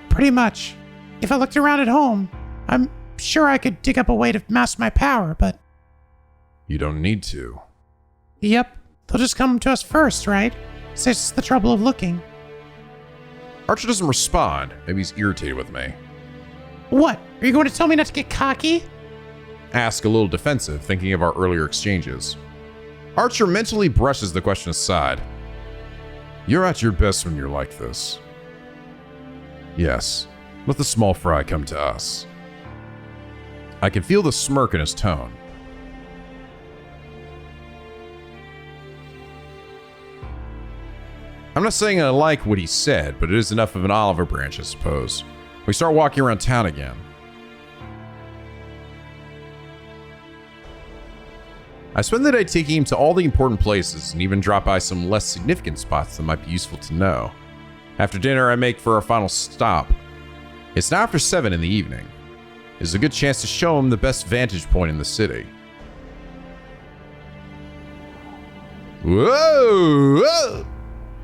Pretty much. If I looked around at home, I'm sure I could dig up a way to mask my power, but... You don't need to. Yep, they'll just come to us first, right? So it's the trouble of looking. Archer doesn't respond. Maybe he's irritated with me. What? Are you going to tell me not to get cocky? Ask a little defensive, thinking of our earlier exchanges. Archer mentally brushes the question aside. You're at your best when you're like this. Yes, let the small fry come to us. I can feel the smirk in his tone. I'm not saying I like what he said, but it is enough of an olive branch, I suppose. We start walking around town again. I spend the day taking him to all the important places and even drop by some less significant spots that might be useful to know. After dinner, I make for our final stop. It's now after 7 in the evening. It's a good chance to show him the best vantage point in the city. Whoa! Whoa!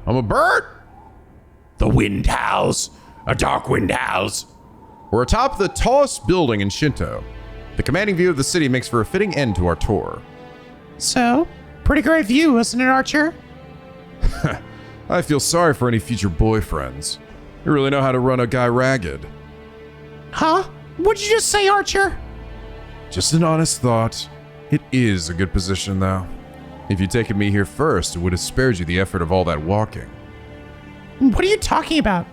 I'm a bird! The wind howls. A dark wind howls. We're atop the tallest building in Shinto. The commanding view of the city makes for a fitting end to our tour. So, pretty great view, isn't it, Archer? I feel sorry for any future boyfriends. You really know how to run a guy ragged. Huh? What'd you just say, Archer? Just an honest thought. It is a good position, though. If you'd taken me here first, it would have spared you the effort of all that walking. What are you talking about?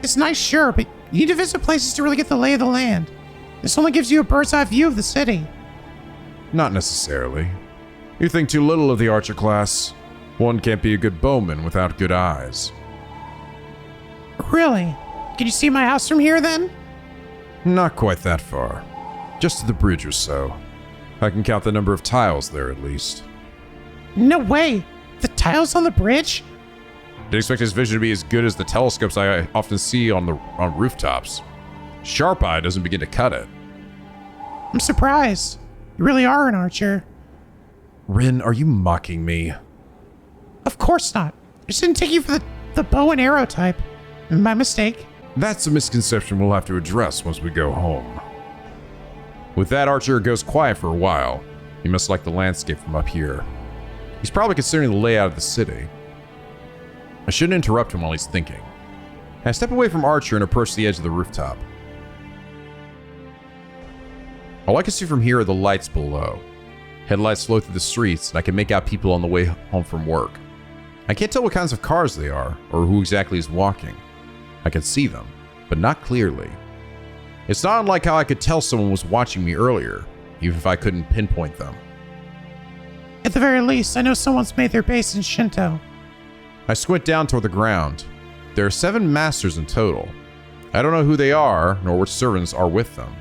It's nice, sure, but you need to visit places to really get the lay of the land. This only gives you a bird's eye view of the city. Not necessarily. You think too little of the Archer class. One can't be a good bowman without good eyes. Really? Can you see my house from here, then? Not quite that far. Just to the bridge or so. I can count the number of tiles there at least. No way! The tiles on the bridge? Didn't expect his vision to be as good as the telescopes I often see on rooftops. Sharp eye doesn't begin to cut it. I'm surprised. You really are an archer. Rin, are you mocking me? Of course not. I just didn't take you for the bow and arrow type. My mistake. That's a misconception we'll have to address once we go home. With that, Archer goes quiet for a while. He must like the landscape from up here. He's probably considering the layout of the city. I shouldn't interrupt him while he's thinking. I step away from Archer and approach the edge of the rooftop. All I can see from here are the lights below. Headlights flow through the streets, and I can make out people on the way home from work. I can't tell what kinds of cars they are, or who exactly is walking. I can see them, but not clearly. It's not unlike how I could tell someone was watching me earlier, even if I couldn't pinpoint them. At the very least, I know someone's made their base in Shinto. I squint down toward the ground. There are 7 masters in total. I don't know who they are, nor which servants are with them.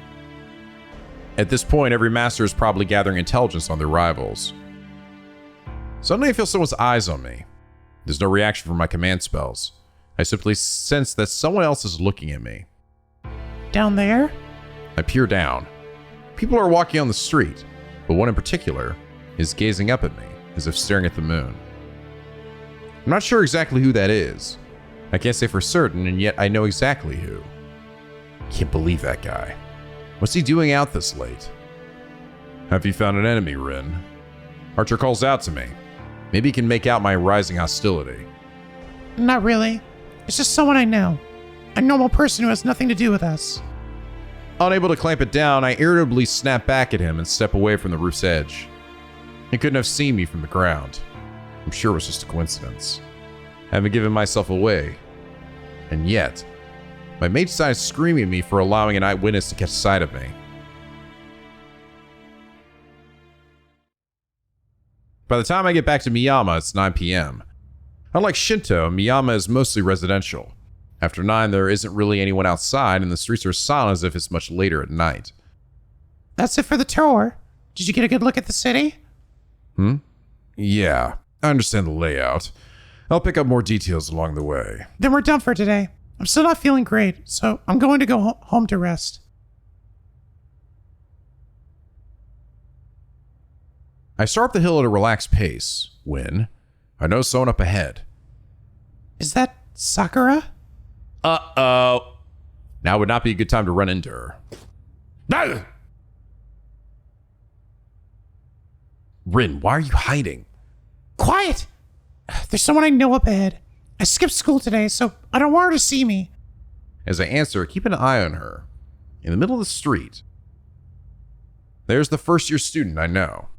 At this point, every master is probably gathering intelligence on their rivals. Suddenly, I feel someone's eyes on me. There's no reaction from my command spells. I simply sense that someone else is looking at me. Down there? I peer down. People are walking on the street, but one in particular is gazing up at me, as if staring at the moon. I'm not sure exactly who that is. I can't say for certain, and yet I know exactly who. Can't believe that guy. What's he doing out this late? Have you found an enemy, Rin? Archer calls out to me. Maybe he can make out my rising hostility. Not really. It's just someone I know. A normal person who has nothing to do with us. Unable to clamp it down, I irritably snap back at him and step away from the roof's edge. He couldn't have seen me from the ground. I'm sure it was just a coincidence. I haven't given myself away. And yet, my mate decided screaming at me for allowing an eyewitness to catch sight of me. By the time I get back to Miyama, it's 9 p.m. Unlike Shinto, Miyama is mostly residential. After 9, there isn't really anyone outside, and the streets are silent as if it's much later at night. That's it for the tour. Did you get a good look at the city? Yeah, I understand the layout. I'll pick up more details along the way. Then we're done for today. I'm still not feeling great, so I'm going to go home to rest. I start up the hill at a relaxed pace when I notice someone up ahead. Is that Sakura? Uh-oh. Now would not be a good time to run into her. No! Rin, why are you hiding? Quiet! There's someone I know up ahead. I skipped school today, so I don't want her to see me. As I answer, keep an eye on her. In the middle of the street, there's the first-year student I know.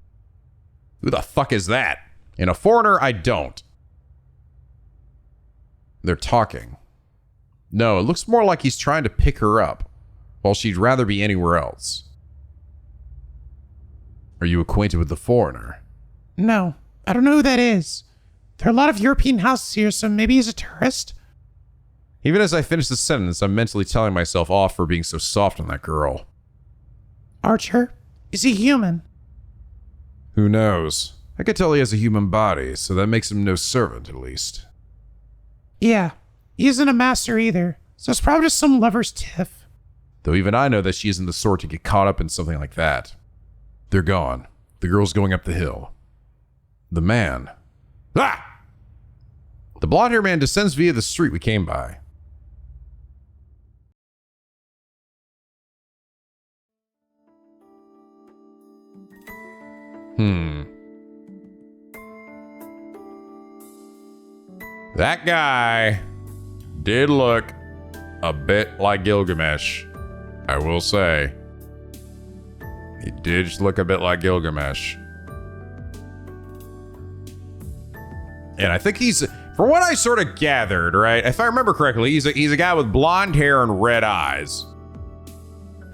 Who the fuck is that? And a foreigner I don't. They're talking. No, it looks more like he's trying to pick her up, while she'd rather be anywhere else. Are you acquainted with the foreigner? No, I don't know who that is. There are a lot of European houses here, so maybe he's a tourist? Even as I finish the sentence, I'm mentally telling myself off for being so soft on that girl. Archer? Is he human? Who knows? I could tell he has a human body, so that makes him no servant, at least. Yeah, he isn't a master either, so it's probably just some lover's tiff. Though even I know that she isn't the sort to get caught up in something like that. They're gone. The girl's going up the hill. The man. Ah! The blonde-haired man descends via the street we came by. That guy did look a bit like Gilgamesh, I will say. He did just look a bit like Gilgamesh. And I think he's, from what I sort of gathered, right? If I remember correctly, he's a guy with blonde hair and red eyes.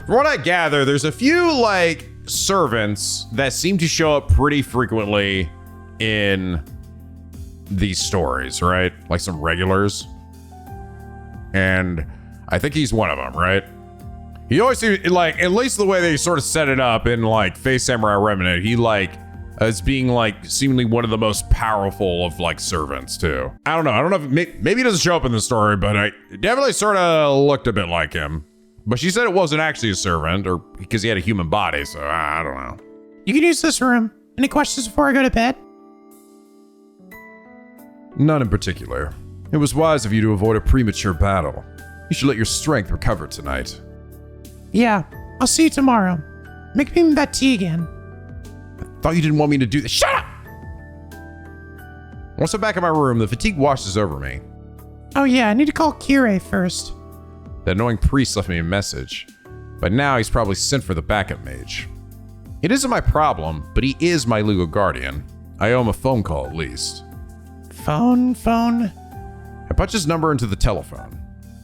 From what I gather, there's a few, like, servants that seem to show up pretty frequently in these stories, right? Like some regulars. And I think he's one of them, right? He always seems, like, at least the way they sort of set it up in, like, Face Samurai Remnant, he, like, as being, like, seemingly one of the most powerful of, like, servants, too. I don't know if, maybe he doesn't show up in the story, but I definitely sort of looked a bit like him. But she said it wasn't actually a servant, or because he had a human body, so I don't know. You can use this room. Any questions before I go to bed? None in particular. It was wise of you to avoid a premature battle. You should let your strength recover tonight. Yeah, I'll see you tomorrow. Make me that tea again. Thought you didn't want me to do this. Shut up! Once I'm back in my room, the fatigue washes over me. Oh yeah, I need to call Kirei first. That annoying priest left me a message. By now, he's probably sent for the backup mage. It isn't my problem, but he is my legal guardian. I owe him a phone call at least. Phone. I punch his number into the telephone.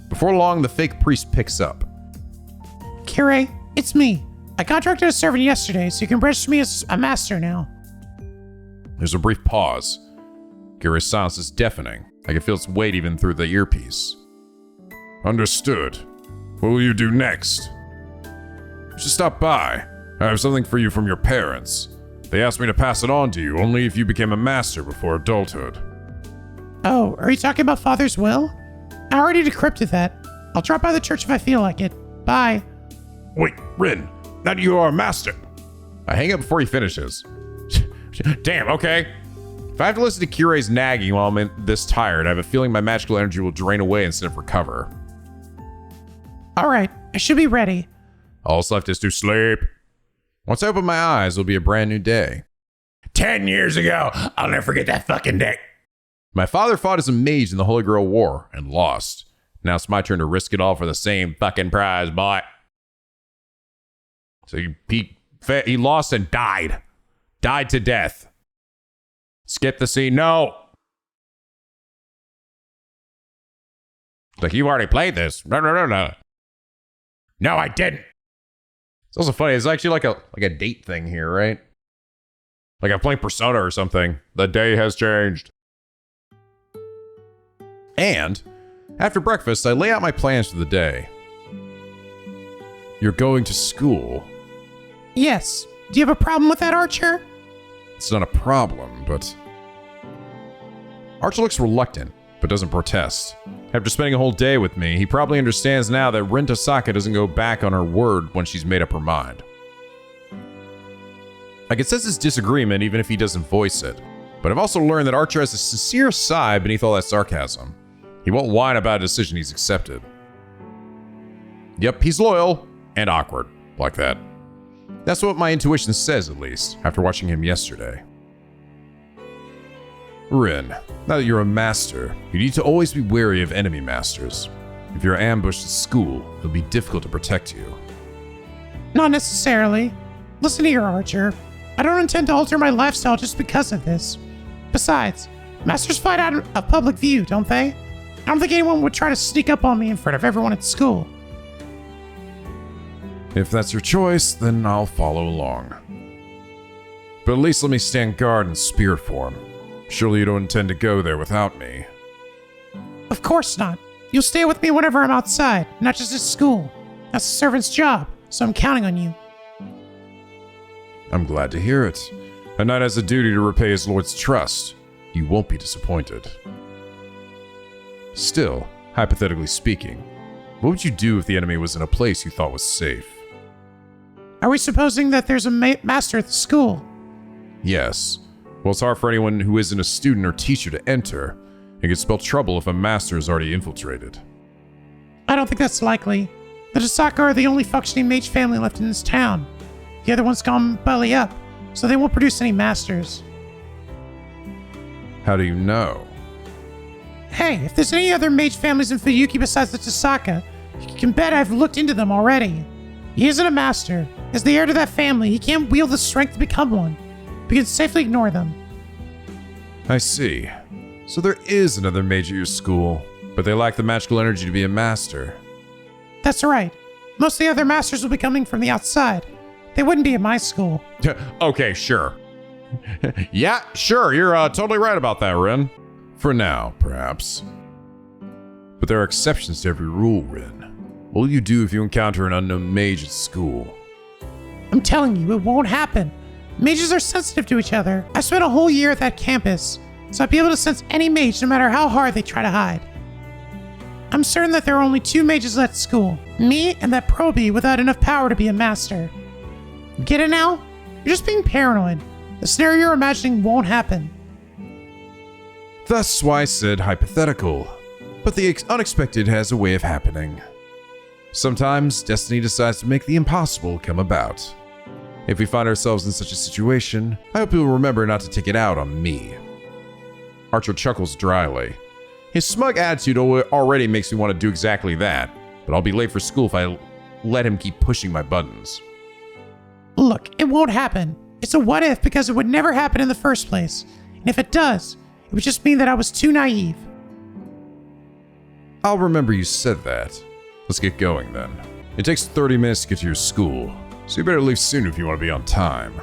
Before long, the fake priest picks up. Kirei, it's me. I contracted a servant yesterday, so you can register me as a master now. There's a brief pause. Kirei's silence is deafening. I can feel its weight even through the earpiece. Understood. What will you do next? You should stop by. I have something for you from your parents. They asked me to pass it on to you only if you became a master before adulthood. Oh, are you talking about Father's will? I already decrypted that. I'll drop by the church if I feel like it. Bye. Wait, Rin, now you are a master. I hang up before he finishes. Damn, okay. If I have to listen to Kirei's nagging while I'm this tired, I have a feeling my magical energy will drain away instead of recover. Alright, I should be ready. All that's left is to sleep. Once I open my eyes, it'll be a brand new day. 10 years ago, I'll never forget that fucking day. My father fought as a mage in the Holy Grail War and lost. Now it's my turn to risk it all for the same fucking prize, boy. So he lost and died. Died to death. Skip the scene. No. Like, you've already played this. No. No, I didn't. It's also funny. It's actually like a date thing here, right? Like I'm playing Persona or something. The day has changed. And after breakfast, I lay out my plans for the day. You're going to school. Yes. Do you have a problem with that, Archer? It's not a problem, but... Archer looks reluctant, but doesn't protest. After spending a whole day with me, he probably understands now that Rin Tosaka doesn't go back on her word when she's made up her mind. I can sense his disagreement even if he doesn't voice it, but I've also learned that Archer has a sincere side beneath all that sarcasm. He won't whine about a decision he's accepted. Yep, he's loyal and awkward, like that. That's what my intuition says, at least, after watching him yesterday. Rin, now that you're a master, you need to always be wary of enemy masters. If you're ambushed at school, it'll be difficult to protect you. Not necessarily. Listen here, Archer. I don't intend to alter my lifestyle just because of this. Besides, masters fight out of public view, don't they? I don't think anyone would try to sneak up on me in front of everyone at school. If that's your choice, then I'll follow along. But at least let me stand guard in spirit form. Surely you don't intend to go there without me. Of course not. You'll stay with me whenever I'm outside, not just at school. That's a servant's job, so I'm counting on you. I'm glad to hear it. A knight has a duty to repay his lord's trust. You won't be disappointed. Still, hypothetically speaking, what would you do if the enemy was in a place you thought was safe? Are we supposing that there's a master at the school? Yes. Well, it's hard for anyone who isn't a student or teacher to enter. It could spell trouble if a master is already infiltrated. I don't think that's likely. The Tosaka are the only functioning mage family left in this town. The other one's gone belly up, so they won't produce any masters. How do you know? Hey, if there's any other mage families in Fuyuki besides the Tosaka, you can bet I've looked into them already. He isn't a master. As the heir to that family, he can't wield the strength to become one. We can safely ignore them. I see. So there is another mage at your school, but they lack the magical energy to be a master. That's right. Most of the other masters will be coming from the outside. They wouldn't be at my school. Okay, sure. Yeah, sure, you're totally right about that, Rin. For now, perhaps. But there are exceptions to every rule, Rin. What will you do if you encounter an unknown mage at school? I'm telling you, it won't happen. Mages are sensitive to each other. I spent a whole year at that campus, so I'd be able to sense any mage no matter how hard they try to hide. I'm certain that there are only 2 mages at school, me and that Proby without enough power to be a master. Get it now? You're just being paranoid. The scenario you're imagining won't happen. That's why I said hypothetical. But the unexpected has a way of happening. Sometimes destiny decides to make the impossible come about. If we find ourselves in such a situation, I hope you'll remember not to take it out on me. Archer chuckles dryly. His smug attitude already makes me want to do exactly that, but I'll be late for school if I let him keep pushing my buttons. Look, it won't happen. It's a what if because it would never happen in the first place. And if it does, it would just mean that I was too naive. I'll remember you said that. Let's get going then. It takes 30 minutes to get to your school, so you better leave soon if you want to be on time.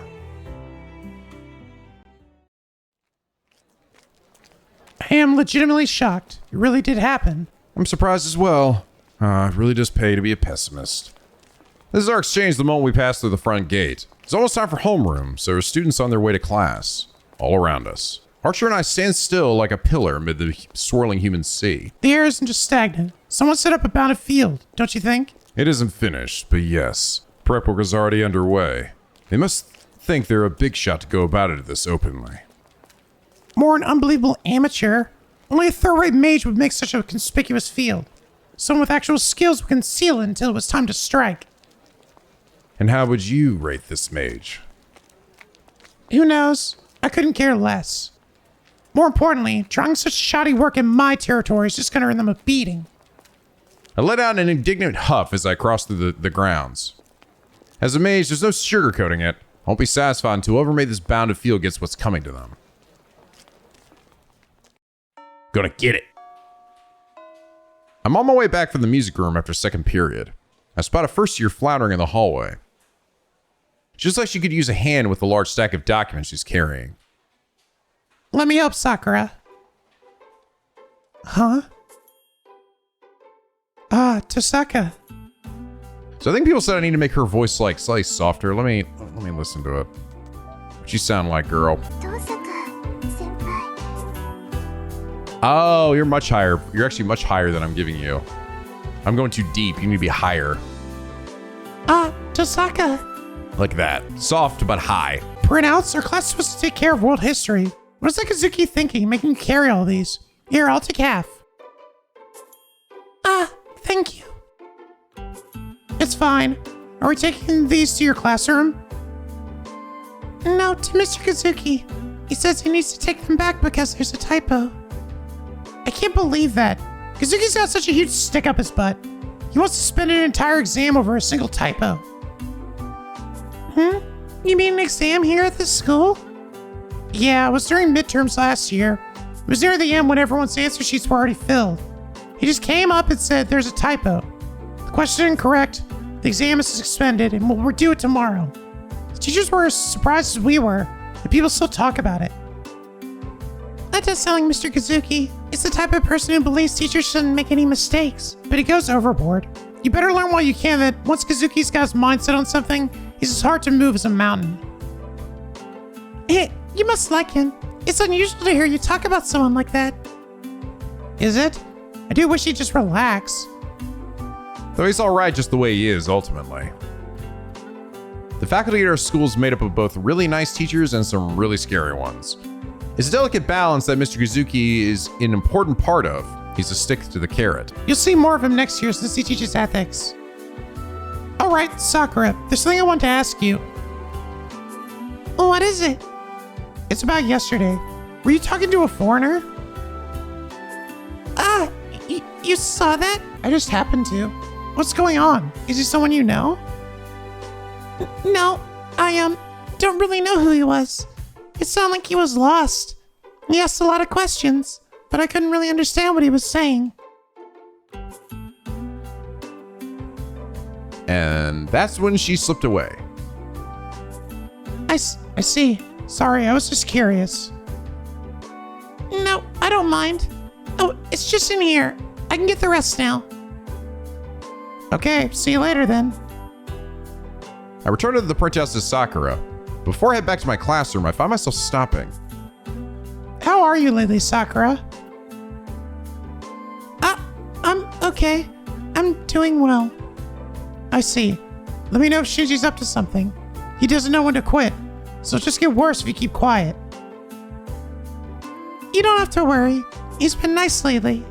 I am legitimately shocked. It really did happen. I'm surprised as well. It really does pay to be a pessimist. This is our exchange the moment we pass through the front gate. It's almost time for homeroom, so there are students on their way to class, all around us. Archer and I stand still like a pillar amid the swirling human sea. The air isn't just stagnant. Someone set up a bounded field, don't you think? It isn't finished, but yes, prep work is already underway. They must think they're a big shot to go about it this openly. More an unbelievable amateur. Only a third-rate mage would make such a conspicuous field. Someone with actual skills would conceal it until it was time to strike. And how would you rate this mage? Who knows? I couldn't care less. More importantly, trying such shoddy work in my territory is just going to earn them a beating. I let out an indignant huff as I crossed through the grounds. As a mage, there's no sugarcoating it. I won't be satisfied until whoever made this bounded field gets what's coming to them. Gonna get it. I'm on my way back from the music room after second period. I spot a first year floundering in the hallway. Just like she could use a hand with the large stack of documents she's carrying. Let me help, Sakura. Huh? Tosaka. So I think people said I need to make her voice like slightly softer. Let me listen to it. What you sound like, girl? Oh, you're much higher. You're actually much higher than I'm giving you. I'm going too deep. You need to be higher. Tosaka. Like that. Soft but high. Pronounce, our class is supposed to take care of world history. What is Nikazuki thinking, making you carry all these? Here, I'll take half. Thank you. It's fine. Are we taking these to your classroom? No, to Mr. Kazuki. He says he needs to take them back because there's a typo. I can't believe that. Kazuki's got such a huge stick up his butt. He wants to spend an entire exam over a single typo. You mean an exam here at this school? Yeah, it was during midterms last year. It was near the end when everyone's answer sheets were already filled. He just came up and said there's a typo. The question is incorrect. The exam is suspended and we'll redo it tomorrow. The teachers were as surprised as we were, and people still talk about it. That does sound like Mr. Kazuki. It's the type of person who believes teachers shouldn't make any mistakes, but he goes overboard. You better learn while you can that once Kazuki's got his mindset on something, he's as hard to move as a mountain. You must like him. It's unusual to hear you talk about someone like that. Is it? I do wish he'd just relax. Though he's alright just the way he is, ultimately. The faculty at our school is made up of both really nice teachers and some really scary ones. It's a delicate balance that Mr. Kazuki is an important part of. He's a stick to the carrot. You'll see more of him next year since he teaches ethics. Alright, Sakura, there's something I want to ask you. What is it? It's about yesterday. Were you talking to a foreigner? You saw that? I just happened to. What's going on? Is he someone you know? No, I don't really know who he was. It sounded like he was lost. He asked a lot of questions, but I couldn't really understand what he was saying. And that's when she slipped away. I see. Sorry, I was just curious. No, I don't mind. Oh, it's just in here. I can get the rest now. Okay, see you later then. I returned to the printhouse to Sakura. Before I head back to my classroom, I find myself stopping. How are you lately, Sakura? I'm okay. I'm doing well. I see. Let me know if Shinji's up to something. He doesn't know when to quit, so it'll just get worse if you keep quiet. You don't have to worry. He's been nice lately.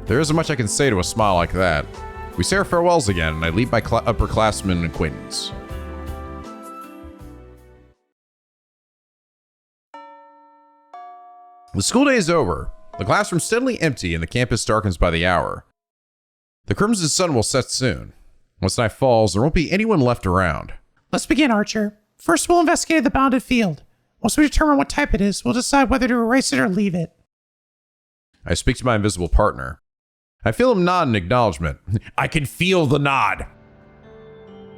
There isn't much I can say to a smile like that. We say our farewells again, and I leave my upperclassman acquaintance. The school day is over. The classroom's steadily empty, and the campus darkens by the hour. The crimson sun will set soon. Once night falls, there won't be anyone left around. Let's begin, Archer. First, we'll investigate the bounded field. Once we determine what type it is, we'll decide whether to erase it or leave it. I speak to my invisible partner. I feel him nod in acknowledgement. I can feel the nod.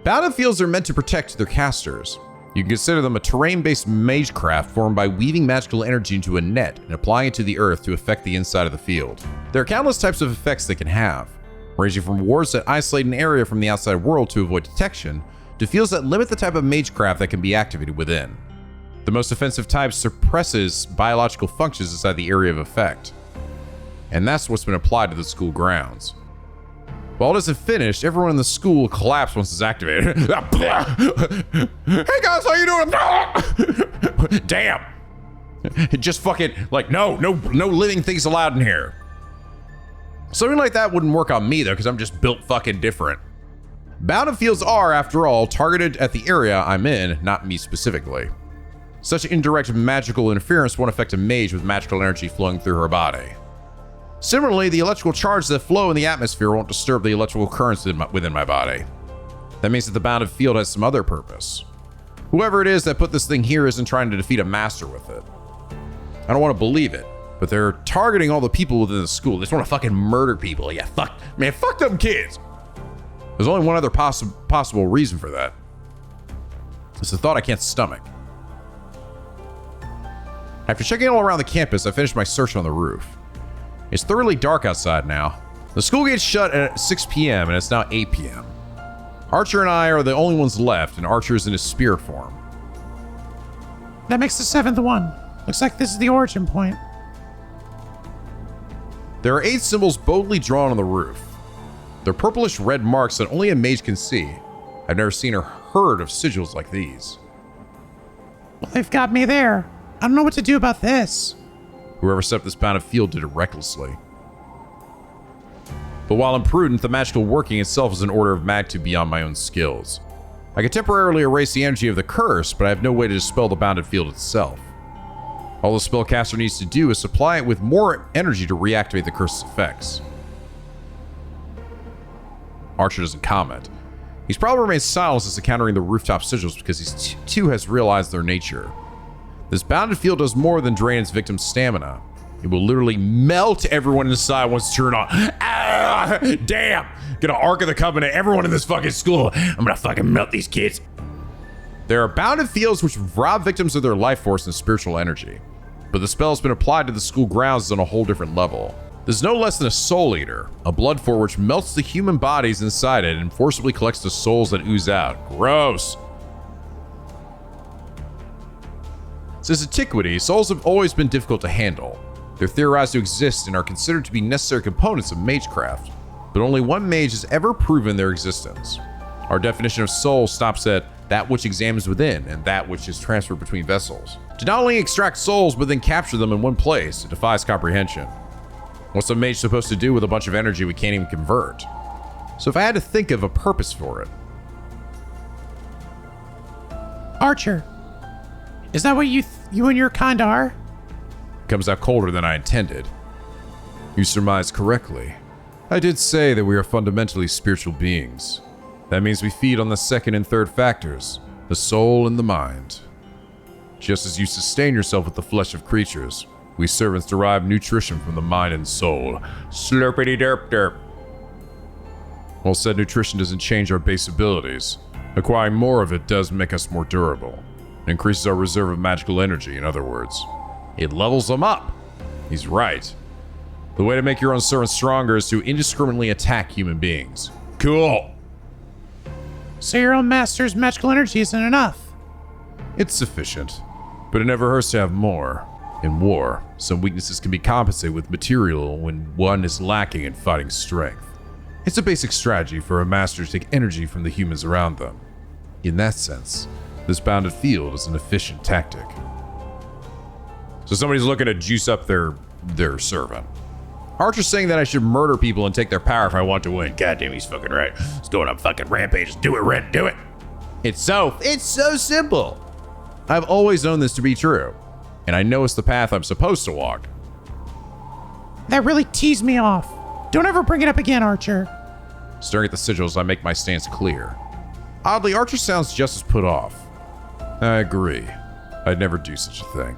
Bounded fields are meant to protect their casters. You can consider them a terrain-based magecraft formed by weaving magical energy into a net and applying it to the earth to affect the inside of the field. There are countless types of effects they can have, ranging from wards that isolate an area from the outside world to avoid detection, to fields that limit the type of magecraft that can be activated within. The most offensive type suppresses biological functions inside the area of effect. And that's what's been applied to the school grounds. While it isn't finished, everyone in the school will collapse once it's activated. Hey guys, how you doing? Damn. Just fucking, like, no living things allowed in here. Something like that wouldn't work on me though, because I'm just built fucking different. Bounded fields are, after all, targeted at the area I'm in, not me specifically. Such indirect magical interference won't affect a mage with magical energy flowing through her body. Similarly, the electrical charges that flow in the atmosphere won't disturb the electrical currents within my body. That means that the bounded field has some other purpose. Whoever it is that put this thing here isn't trying to defeat a master with it. I don't want to believe it, but they're targeting all the people within the school. They just want to fucking murder people. Yeah, fuck them kids. There's only one other possible reason for that. It's a thought I can't stomach. After checking all around the campus, I finished my search on the roof. It's thoroughly dark outside now. The school gates shut at 6 p.m. and it's now 8 p.m. Archer and I are the only ones left, and Archer is in his spirit form. That makes the 7th one. Looks like this is the origin point. There are 8 symbols boldly drawn on the roof. They're purplish red marks that only a mage can see. I've never seen or heard of sigils like these. Well, they've got me there. I don't know what to do about this. Whoever set up this bounded field did it recklessly. But while imprudent, the magical working itself is an order of magnitude beyond my own skills. I could temporarily erase the energy of the curse, but I have no way to dispel the bounded field itself. All the spellcaster needs to do is supply it with more energy to reactivate the curse's effects. Archer doesn't comment. He's probably remained silent since encountering the rooftop sigils because he too has realized their nature. This bounded field does more than drain its victim's stamina. It will literally melt everyone inside once it's turned on. Ah, damn! Gonna Ark of the Covenant everyone in this fucking school. I'm gonna fucking melt these kids. There are bounded fields which rob victims of their life force and spiritual energy. But the spell has been applied to the school grounds on a whole different level. This is no less than a soul eater, a blood for which melts the human bodies inside it and forcibly collects the souls that ooze out. Gross! Since antiquity, souls have always been difficult to handle. They're theorized to exist and are considered to be necessary components of magecraft, but only one mage has ever proven their existence. Our definition of soul stops at that which examines within and that which is transferred between vessels. To not only extract souls, but then capture them in one place, it defies comprehension. What's a mage supposed to do with a bunch of energy we can't even convert? So if I had to think of a purpose for it. Archer, is that what you and your kind are? Comes out colder than I intended. You surmised correctly. I did say that we are fundamentally spiritual beings. That means we feed on the second and third factors, the soul and the mind. Just as you sustain yourself with the flesh of creatures, we servants derive nutrition from the mind and soul. Slurpity derp derp. While said nutrition doesn't change our base abilities, acquiring more of it does make us more durable. It increases our reserve of magical energy, in other words. It levels them up. He's right. The way to make your own servant stronger is to indiscriminately attack human beings. Cool. So your own master's magical energy isn't enough. It's sufficient, but it never hurts to have more. In war, some weaknesses can be compensated with material when one is lacking in fighting strength. It's a basic strategy for a master to take energy from the humans around them. In that sense, this bounded field is an efficient tactic. So somebody's looking to juice up their servant. Archer's saying that I should murder people and take their power if I want to win. Goddamn, he's fucking right. Let's go on a fucking rampage. Do it, Ren. Do it. It's so simple. I've always known this to be true, and I know it's the path I'm supposed to walk. That really teased me off. Don't ever bring it up again, Archer. staring at the sigil as I make my stance clear. Oddly, Archer sounds just as put off. I agree. I'd never do such a thing.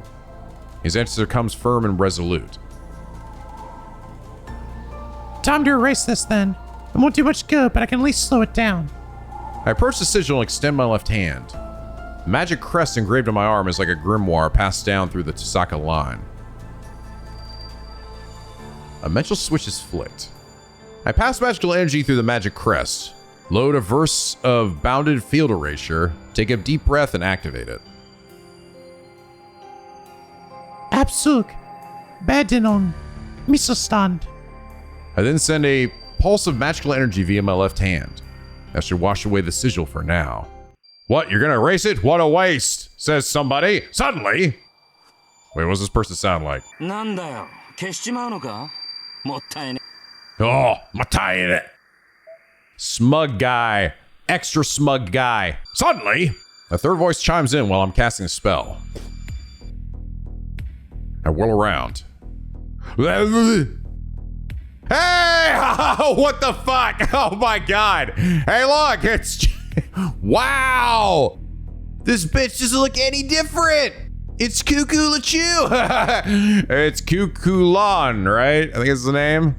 His answer comes firm and resolute. Time to erase this then. It won't do much good, but I can at least slow it down. I approach the sigil and extend my left hand. The magic crest engraved on my arm is like a grimoire passed down through the Tosaka line. A mental switch is flicked. I pass magical energy through the magic crest, load a verse of bounded field erasure, take a deep breath, and activate it. Absuk. Badinon. Misostand. I then send a pulse of magical energy via my left hand. That should wash away the sigil for now. What, you're gonna erase it? What a waste, says somebody. Suddenly! Wait, what does this person sound like? なんだよ、消しちまうのか? もったいね。 Oh, matai. Smug guy. Extra smug guy. Suddenly, a third voice chimes in while I'm casting a spell. I whirl around. Hey! What the fuck? Oh my god. Hey, look, it's... Wow! This bitch doesn't look any different! It's Cuckoo LeChoo! It's Cuckoo Lon, right? I think it's the name.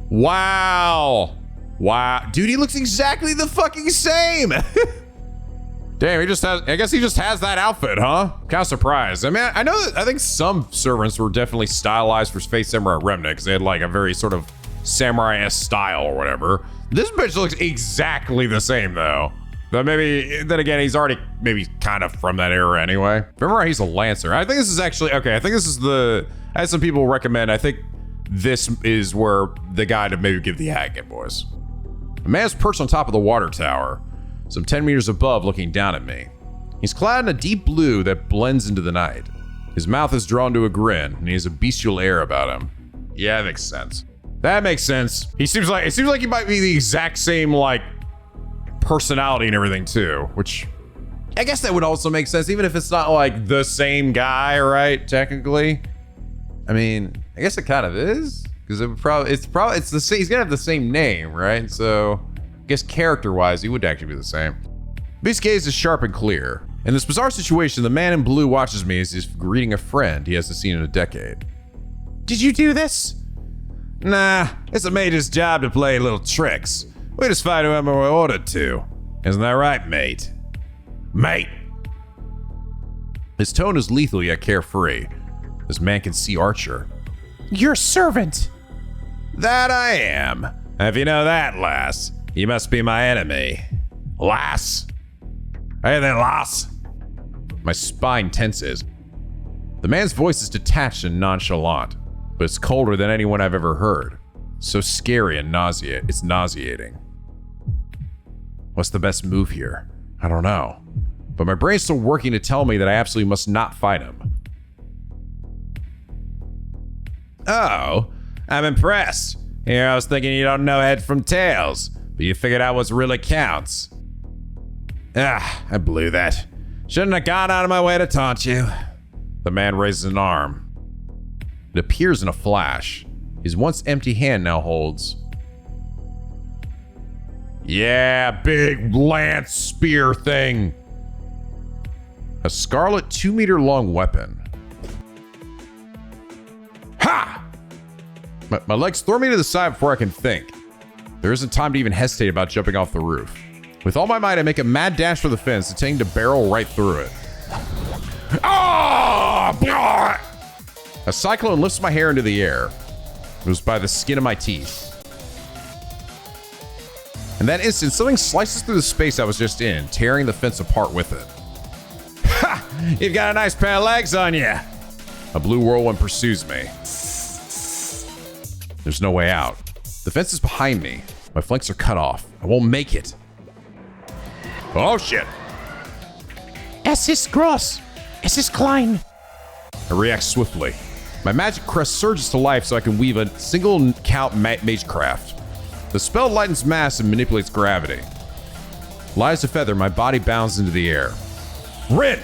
Wow. Wow. Dude, he looks exactly the fucking same! Damn, he just has... I guess he just has that outfit, huh? Kind of surprised. I mean, I know that... I think some servants were definitely stylized for Fate Samurai Remnant because they had like a very sort of samurai-esque style or whatever. This bitch looks exactly the same, though. But maybe, then again, he's already maybe kind of from that era anyway. Remember, he's a Lancer. I think this is actually... Okay, I think this is the... As some people recommend, I think this is where the guy to maybe give the Haggett boys. A man's perched on top of the water tower, some 10 meters above, looking down at me. He's clad in a deep blue that blends into the night. His mouth is drawn to a grin, and he has a bestial air about him. Yeah, that makes sense. That makes sense. It seems like he might be the exact same, like, personality and everything, too. Which, I guess that would also make sense, even if it's not, like, the same guy, right? Technically. I mean, I guess it kind of is. Because it's the same, he's gonna have the same name, right? So, I guess character-wise, he would actually be the same. But his gaze is sharp and clear. In this bizarre situation, the man in blue watches me as he's greeting a friend he hasn't seen in a decade. Did you do this? Nah, it's a mage's job to play little tricks. We just fight whoever we're ordered to. Isn't that right, mate? Mate! His tone is lethal yet carefree. This man can see Archer. Your servant. That I am. If you know that, lass, you must be my enemy. Lass? Hey there, lass. My spine tenses. The man's voice is detached and nonchalant, but it's colder than anyone I've ever heard. So scary and it's nauseating. What's the best move here? I don't know. But my brain's still working to tell me that I absolutely must not fight him. Oh, I'm impressed. Here I was thinking you don't know head from tails, but you figured out what really counts. Ah, I blew that. Shouldn't have gone out of my way to taunt you. The man raises an arm. It appears in a flash. His once empty hand now holds... Yeah, big lance spear thing. A scarlet 2-meter long weapon. Ha! My legs throw me to the side before I can think. There isn't time to even hesitate about jumping off the roof. With all my might, I make a mad dash for the fence, intending to barrel right through it. Ah! A cyclone lifts my hair into the air. It was by the skin of my teeth. In that instant, something slices through the space I was just in, tearing the fence apart with it. Ha! You've got a nice pair of legs on you. A blue whirlwind pursues me. There's no way out. The fence is behind me. My flanks are cut off. I won't make it. Oh shit. Es ist groß. Es ist klein. I react swiftly. My magic crest surges to life so I can weave a single count magecraft. The spell lightens mass and manipulates gravity. Light as a feather, my body bounds into the air. Rin!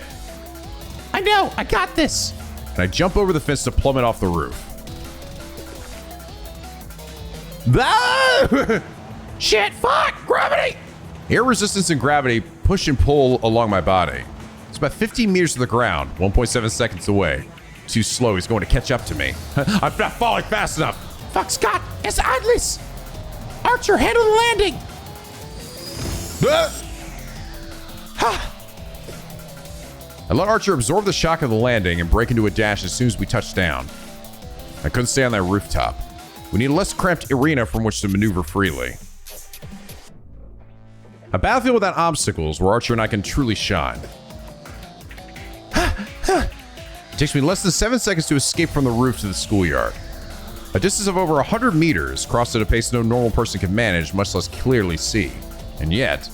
I know, I got this. And I jump over the fence to plummet off the roof. Ah! Shit, fuck, gravity! Air resistance and gravity push and pull along my body. It's about 15 meters to the ground, 1.7 seconds away. Too slow, he's going to catch up to me. I'm not falling fast enough. Fuck, Scott, it's Atlas! Archer, handle the landing! I let Archer absorb the shock of the landing and break into a dash as soon as we touched down. I couldn't stay on that rooftop. We need a less cramped arena from which to maneuver freely. A battlefield without obstacles where Archer and I can truly shine. It takes me less than 7 seconds to escape from the roof to the schoolyard. A distance of over 100 meters, crossed at a pace no normal person can manage, much less clearly see. And yet...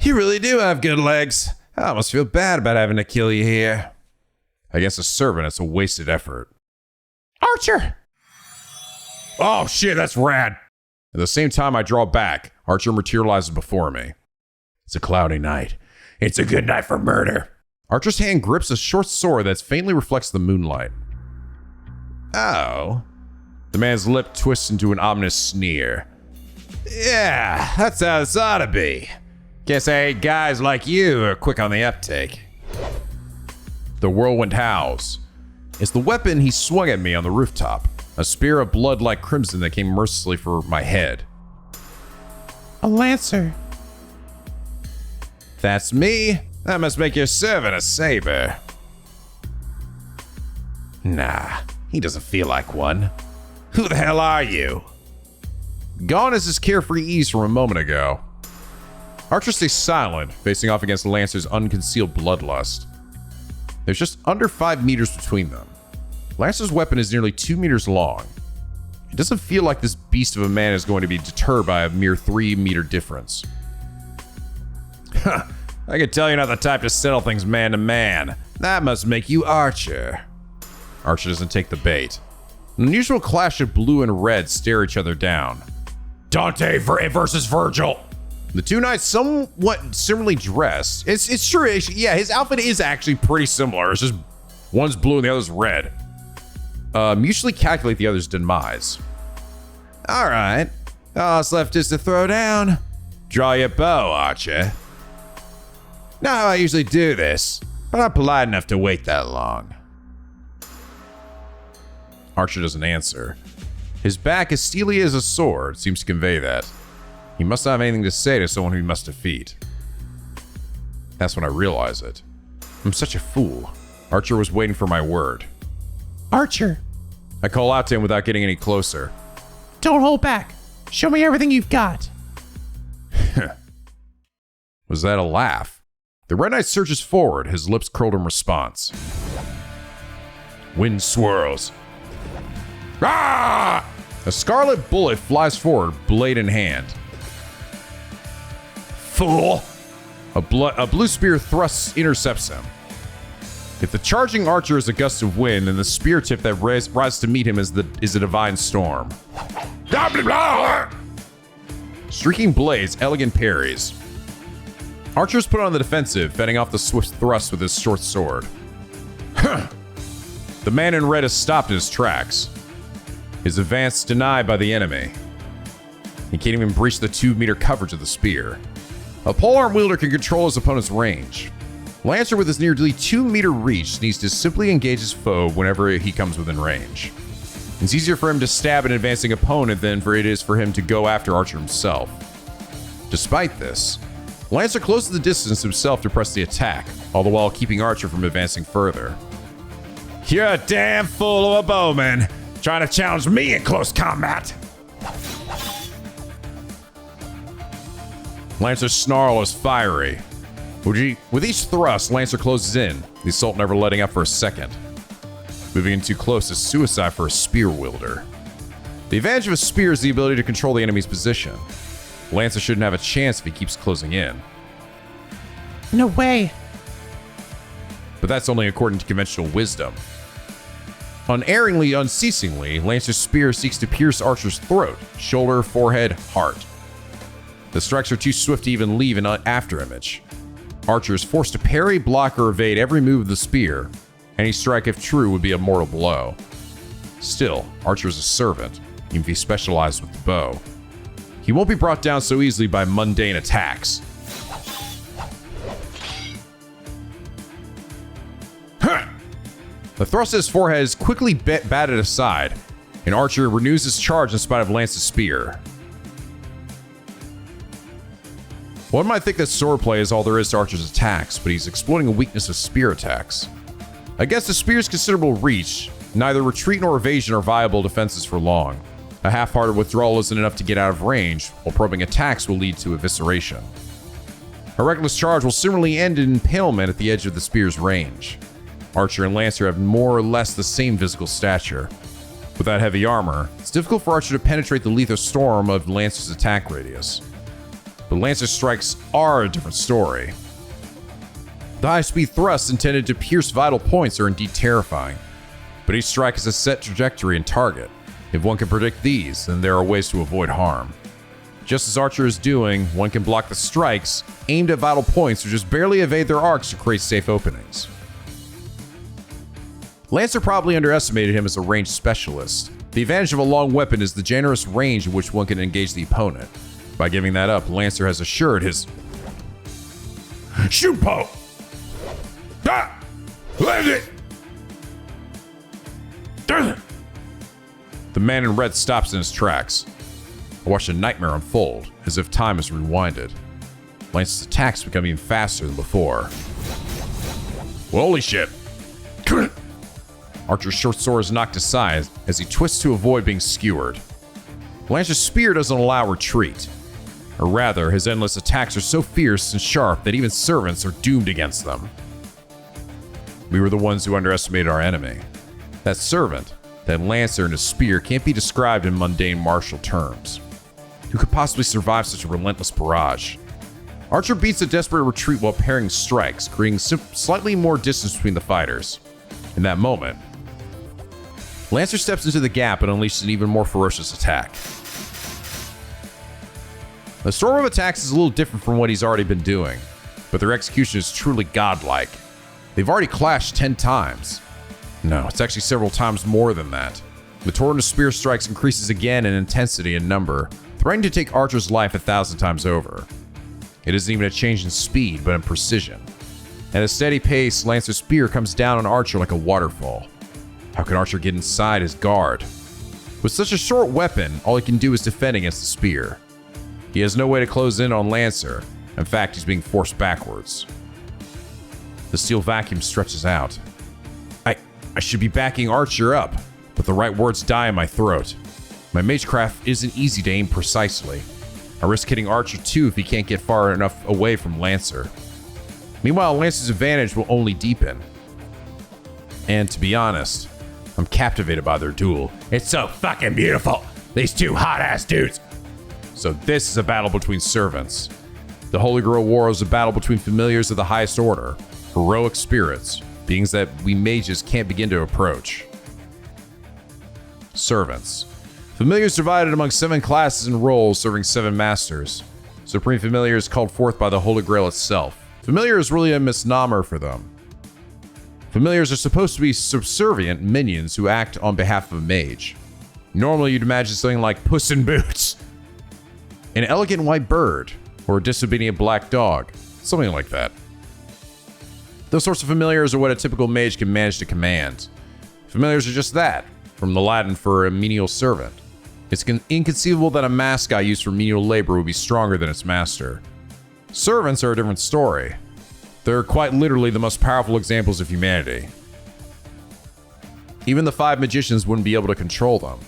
You really do have good legs. I almost feel bad about having to kill you here. Against a servant, it's a wasted effort. Archer! Oh shit, that's rad. At the same time I draw back, Archer materializes before me. It's a cloudy night. It's a good night for murder. Archer's hand grips a short sword that faintly reflects the moonlight. Oh. The man's lip twists into an ominous sneer. Yeah, that's how this ought to be. Guess I hate guys like you are quick on the uptake. The whirlwind howls. It's the weapon he swung at me on the rooftop. A spear of blood like crimson that came mercilessly for my head. A lancer. That's me. That must make your servant a saber. Nah, he doesn't feel like one. Who the hell are you? Gone is his carefree ease from a moment ago. Archer stays silent, facing off against Lancer's unconcealed bloodlust. There's just under 5 meters between them. Lancer's weapon is nearly 2 meters long. It doesn't feel like this beast of a man is going to be deterred by a mere 3-meter difference. I can tell you're not the type to settle things man to man. That must make you Archer. Archer doesn't take the bait. An unusual clash of blue and red stare each other down. Dante versus Virgil. The two knights somewhat similarly dressed. It's true, yeah, his outfit is actually pretty similar. It's just one's blue and the other's red. Mutually calculate the other's demise. All right, all that's left is to throw down. Draw your bow, Archer. Not how I usually do this, but I'm polite enough to wait that long. Archer doesn't answer. His back, as steely as a sword, seems to convey that. He must not have anything to say to someone who he must defeat. That's when I realize it. I'm such a fool. Archer was waiting for my word. Archer. I call out to him without getting any closer. Don't hold back. Show me everything you've got. Was that a laugh? The Red Knight surges forward, his lips curled in response. Wind swirls. Ah! A scarlet bullet flies forward, blade in hand. Fool! A blue spear intercepts him. If the charging archer is a gust of wind, then the spear tip that rises to meet him is a divine storm. Blah, blah, blah. Streaking blades, elegant parries. Archer's put on the defensive, fending off the swift thrust with his short sword. The man in red is stopped in his tracks. His advance denied by the enemy. He can't even breach the 2-meter coverage of the spear. A polearm wielder can control his opponent's range. Lancer with his nearly 2-meter reach needs to simply engage his foe whenever he comes within range. It's easier for him to stab an advancing opponent than it is for him to go after Archer himself. Despite this, Lancer closes the distance himself to press the attack, all the while keeping Archer from advancing further. You're a damn fool of a bowman, trying to challenge me in close combat. Lancer's snarl is fiery. With each thrust, Lancer closes in, the assault never letting up for a second. Moving in too close is suicide for a spear wielder. The advantage of a spear is the ability to control the enemy's position. Lancer shouldn't have a chance if he keeps closing in. No way. But that's only according to conventional wisdom. Unerringly, unceasingly, Lancer's spear seeks to pierce Archer's throat, shoulder, forehead, heart. The strikes are too swift to even leave an afterimage. Archer is forced to parry, block, or evade every move of the spear. Any strike, if true, would be a mortal blow. Still, Archer is a servant. even if he specialized with the bow. He won't be brought down so easily by mundane attacks. The thrust at his forehead is quickly batted aside, and Archer renews his charge in spite of Lance's spear. One might think that swordplay is all there is to Archer's attacks, but he's exploiting a weakness of spear attacks. Against the spear's considerable reach, neither retreat nor evasion are viable defenses for long. A half-hearted withdrawal isn't enough to get out of range, while probing attacks will lead to evisceration. A reckless charge will similarly end in impalement at the edge of the spear's range. Archer and Lancer have more or less the same physical stature. Without heavy armor, it's difficult for Archer to penetrate the lethal storm of Lancer's attack radius. But Lancer's strikes are a different story. The high-speed thrusts intended to pierce vital points are indeed terrifying, but each strike has a set trajectory and target. If one can predict these, then there are ways to avoid harm. Just as Archer is doing, one can block the strikes aimed at vital points or just barely evade their arcs to create safe openings. Lancer probably underestimated him as a ranged specialist. The advantage of a long weapon is the generous range in which one can engage the opponent. By giving that up, Lancer has assured his Shupo! Ah! Land it! The man in red stops in his tracks. I watch a nightmare unfold, as if time is rewinded. Lance's attacks become even faster than before. Well, holy shit! Archer's short sword is knocked aside as he twists to avoid being skewered. Lancer's spear doesn't allow retreat. Or rather, his endless attacks are so fierce and sharp that even servants are doomed against them. We were the ones who underestimated our enemy. That servant, that Lancer and his spear can't be described in mundane martial terms. Who could possibly survive such a relentless barrage? Archer beats a desperate retreat while parrying strikes, creating slightly more distance between the fighters. In that moment, Lancer steps into the gap and unleashes an even more ferocious attack. The storm of attacks is a little different from what he's already been doing, but their execution is truly godlike. They've already clashed 10 times. No, it's actually several times more than that. The torrent of spear strikes increases again in intensity and number, threatening to take Archer's life 1,000 times over. It isn't even a change in speed, but in precision. At a steady pace, Lancer's spear comes down on Archer like a waterfall. How can Archer get inside his guard? With such a short weapon, all he can do is defend against the spear. He has no way to close in on Lancer. In fact, he's being forced backwards. The steel vacuum stretches out. I should be backing Archer up, but the right words die in my throat. My magecraft isn't easy to aim precisely. I risk hitting Archer too if he can't get far enough away from Lancer. Meanwhile, Lancer's advantage will only deepen. And to be honest, I'm captivated by their duel. It's so fucking beautiful. These two hot-ass dudes. So this is a battle between servants. The Holy Grail War is a battle between familiars of the highest order, heroic spirits, beings that we mages can't begin to approach. Servants. Familiars divided among 7 classes and roles serving 7 masters. Supreme Familiar is called forth by the Holy Grail itself. Familiar is really a misnomer for them. Familiars are supposed to be subservient minions who act on behalf of a mage. Normally you'd imagine something like Puss in Boots, an elegant white bird, or a disobedient black dog, something like that. Those sorts of familiars are what a typical mage can manage to command. Familiars are just that, from the Latin for a menial servant. It's inconceivable that a mascot used for menial labor would be stronger than its master. Servants are a different story. They're quite literally the most powerful examples of humanity. Even the 5 magicians wouldn't be able to control them.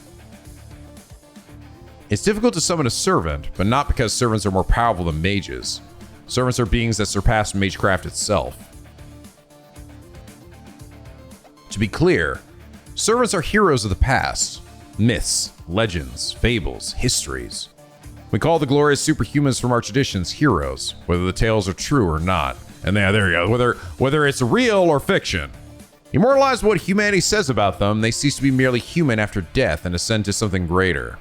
It's difficult to summon a servant, but not because servants are more powerful than mages. Servants are beings that surpass magecraft itself. To be clear, servants are heroes of the past. Myths, legends, fables, histories. We call the glorious superhumans from our traditions heroes, whether the tales are true or not. And there you go, whether it's real or fiction. Immortalize what humanity says about them, they cease to be merely human after death and ascend to something greater.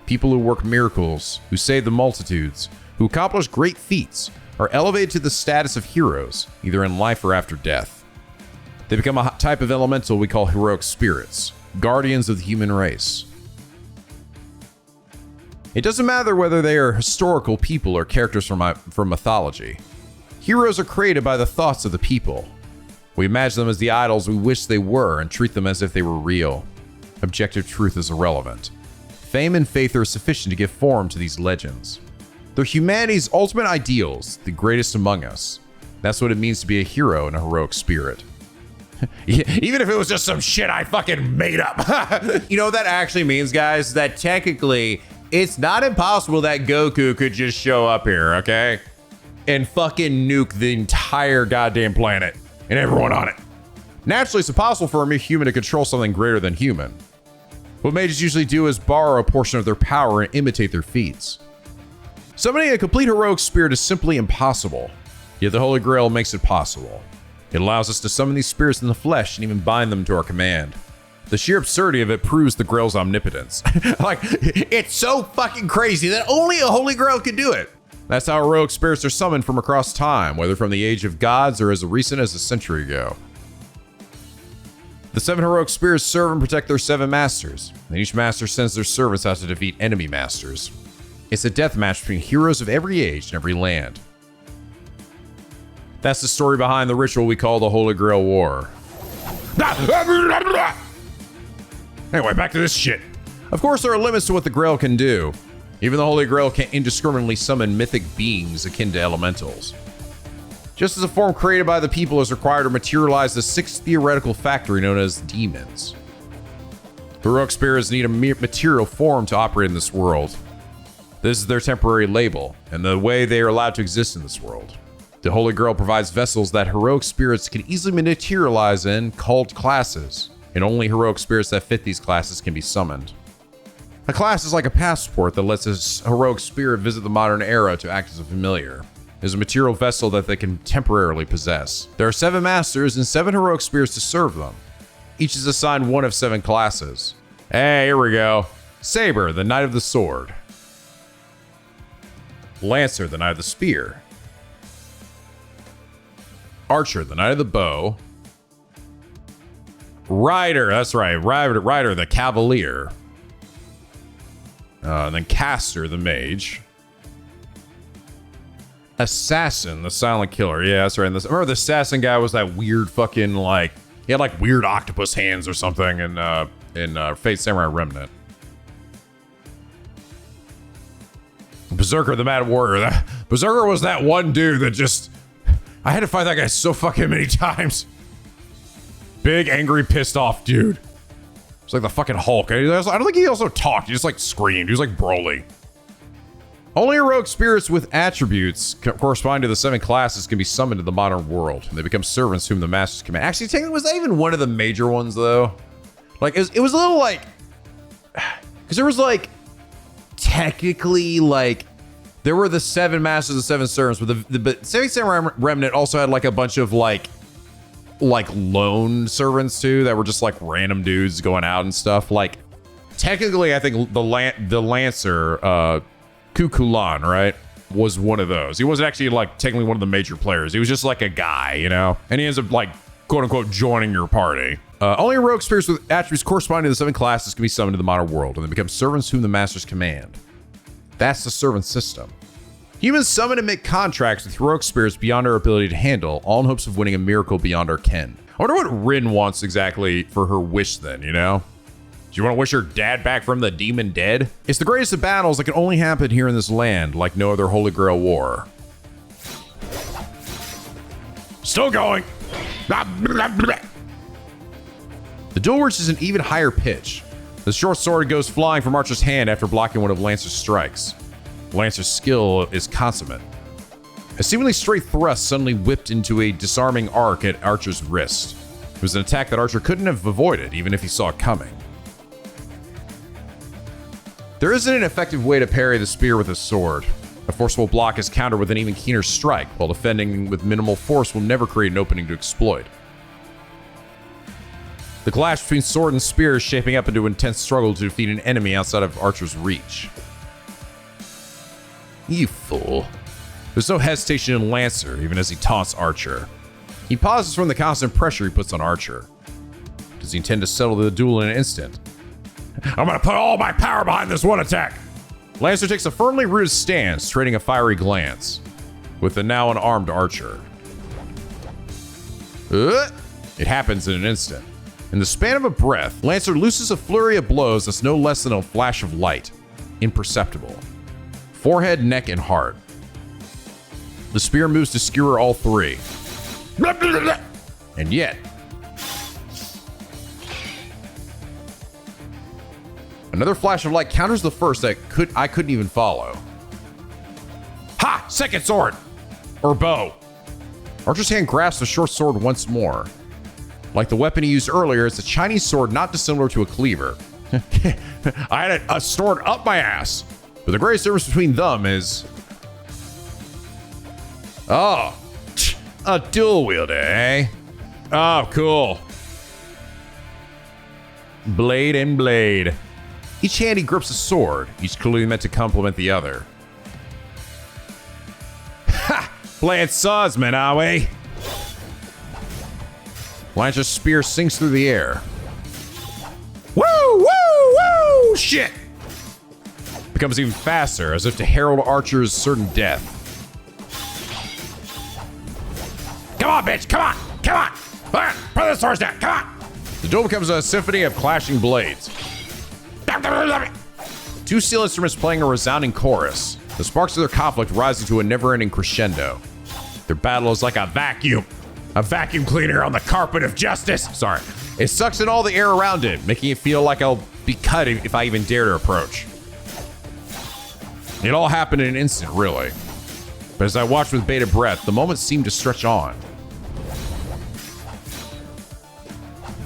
People who work miracles, who save the multitudes, who accomplish great feats, are elevated to the status of heroes, either in life or after death. They become a type of elemental we call heroic spirits, guardians of the human race. It doesn't matter whether they are historical people or characters from mythology. Heroes are created by the thoughts of the people. We imagine them as the idols we wish they were and treat them as if they were real. Objective truth is irrelevant. Fame and faith are sufficient to give form to these legends. They're humanity's ultimate ideals, the greatest among us. That's what it means to be a hero in a heroic spirit. Even if it was just some shit I fucking made up. You know what that actually means, guys? That technically, it's not impossible that Goku could just show up here, okay? And fucking nuke the entire goddamn planet and everyone on it. Naturally, it's impossible for a human to control something greater than human. What mages usually do is borrow a portion of their power and imitate their feats. Summoning a complete heroic spirit is simply impossible, yet the Holy Grail makes it possible. It allows us to summon these spirits in the flesh and even bind them to our command. The sheer absurdity of it proves the Grail's omnipotence. Like, it's so fucking crazy that only a Holy Grail could do it. That's how heroic spirits are summoned from across time, whether from the age of gods or as recent as a century ago. The 7 heroic spirits serve and protect their 7 masters, and each master sends their servants out to defeat enemy masters. It's a death match between heroes of every age and every land. That's the story behind the ritual we call the Holy Grail War. Anyway, back to this shit. Of course, there are limits to what the Grail can do. Even the Holy Grail can indiscriminately summon mythic beings akin to elementals. Just as a form created by the people is required to materialize the 6th theoretical factory known as demons. Heroic spirits need a material form to operate in this world. This is their temporary label, and the way they are allowed to exist in this world. The Holy Grail provides vessels that heroic spirits can easily materialize in, called classes, and only heroic spirits that fit these classes can be summoned. A class is like a passport that lets a heroic spirit visit the modern era to act as a familiar. It is a material vessel that they can temporarily possess. There are 7 masters and 7 heroic spirits to serve them. Each is assigned one of 7 classes. Hey, here we go. Saber, the Knight of the Sword. Lancer, the Knight of the Spear. Archer, the Knight of the Bow. Rider, that's right, Rider, the Cavalier. And then Caster, the Mage. Assassin, the Silent Killer. Yeah, that's right. Remember the assassin guy was that weird fucking, like, he had like weird octopus hands or something in Fate Samurai Remnant. Berserker, the Mad Warrior. Berserker was that one dude that just, I had to fight that guy so fucking many times. Big, angry, pissed off dude. It's like the fucking Hulk. I don't think he also talked. He just like screamed. He was like Broly. Only heroic spirits with attributes corresponding to the 7 classes can be summoned to the modern world, and they become servants whom the masters command. Actually, technically, was that even one of the major ones, though? Like, it was a little like... Because there was, like, technically, like... There were the 7 masters and 7 servants, but Fate Samurai Remnant also had, like, a bunch of, like lone servants, too, that were just, like, random dudes going out and stuff. Like, technically, I think the Lancer, Kukulan, right, was one of those. He wasn't actually like technically one of the major players. He was just like a guy, you know? And he ends up like, quote unquote, joining your party. Only heroic spirits with attributes corresponding to the 7 classes can be summoned to the modern world, and they become servants whom the masters command. That's the servant system. Humans summon and make contracts with heroic spirits beyond our ability to handle, all in hopes of winning a miracle beyond our ken. I wonder what Rin wants exactly for her wish then, you know? Do you want to wish her dad back from the demon dead? It's the greatest of battles that can only happen here in this land, like no other Holy Grail War. Still going. The duel reaches an even higher pitch. The short sword goes flying from Archer's hand after blocking one of Lancer's strikes. Lancer's skill is consummate. A seemingly straight thrust suddenly whipped into a disarming arc at Archer's wrist. It was an attack that Archer couldn't have avoided, even if he saw it coming. There isn't an effective way to parry the spear with a sword. A forceful block is countered with an even keener strike, while defending with minimal force will never create an opening to exploit. The clash between sword and spear is shaping up into an intense struggle to defeat an enemy outside of Archer's reach. You fool. There's no hesitation in Lancer, even as he taunts Archer. He pauses from the constant pressure he puts on Archer. Does he intend to settle the duel in an instant? I'm gonna put all my power behind this one attack! Lancer takes a firmly rooted stance, trading a fiery glance with the now unarmed Archer. It happens in an instant. In the span of a breath, Lancer looses a flurry of blows that's no less than a flash of light. Imperceptible. Forehead, neck, and heart. The spear moves to skewer all three. And yet, another flash of light counters the first that I couldn't even follow. Ha! Second sword! Or bow. Archer's hand grasps the short sword once more. Like the weapon he used earlier, it's a Chinese sword not dissimilar to a cleaver. I had a sword up my ass. But the greatest difference between them is... Oh, a dual wielder, eh? Oh, cool. Blade and blade. Each hand he grips a sword, each clearly meant to complement the other. Ha! Playing swordsman, are we? Lancer's spear sinks through the air. Woo! Woo! Woo! Shit! Becomes even faster, as if to herald Archer's certain death. Come on, bitch! Come on! Come on! Put the swords down! Come on! The duel becomes a symphony of clashing blades. Two steel instruments playing a resounding chorus. The sparks of their conflict rising to a never-ending crescendo. Their battle is like a vacuum cleaner on the carpet of justice. Sorry. It sucks in all the air around it, making it feel like I'll be cut if I even dare to approach. It all happened in an instant, really. But as I watched with bated breath, the moment seemed to stretch on.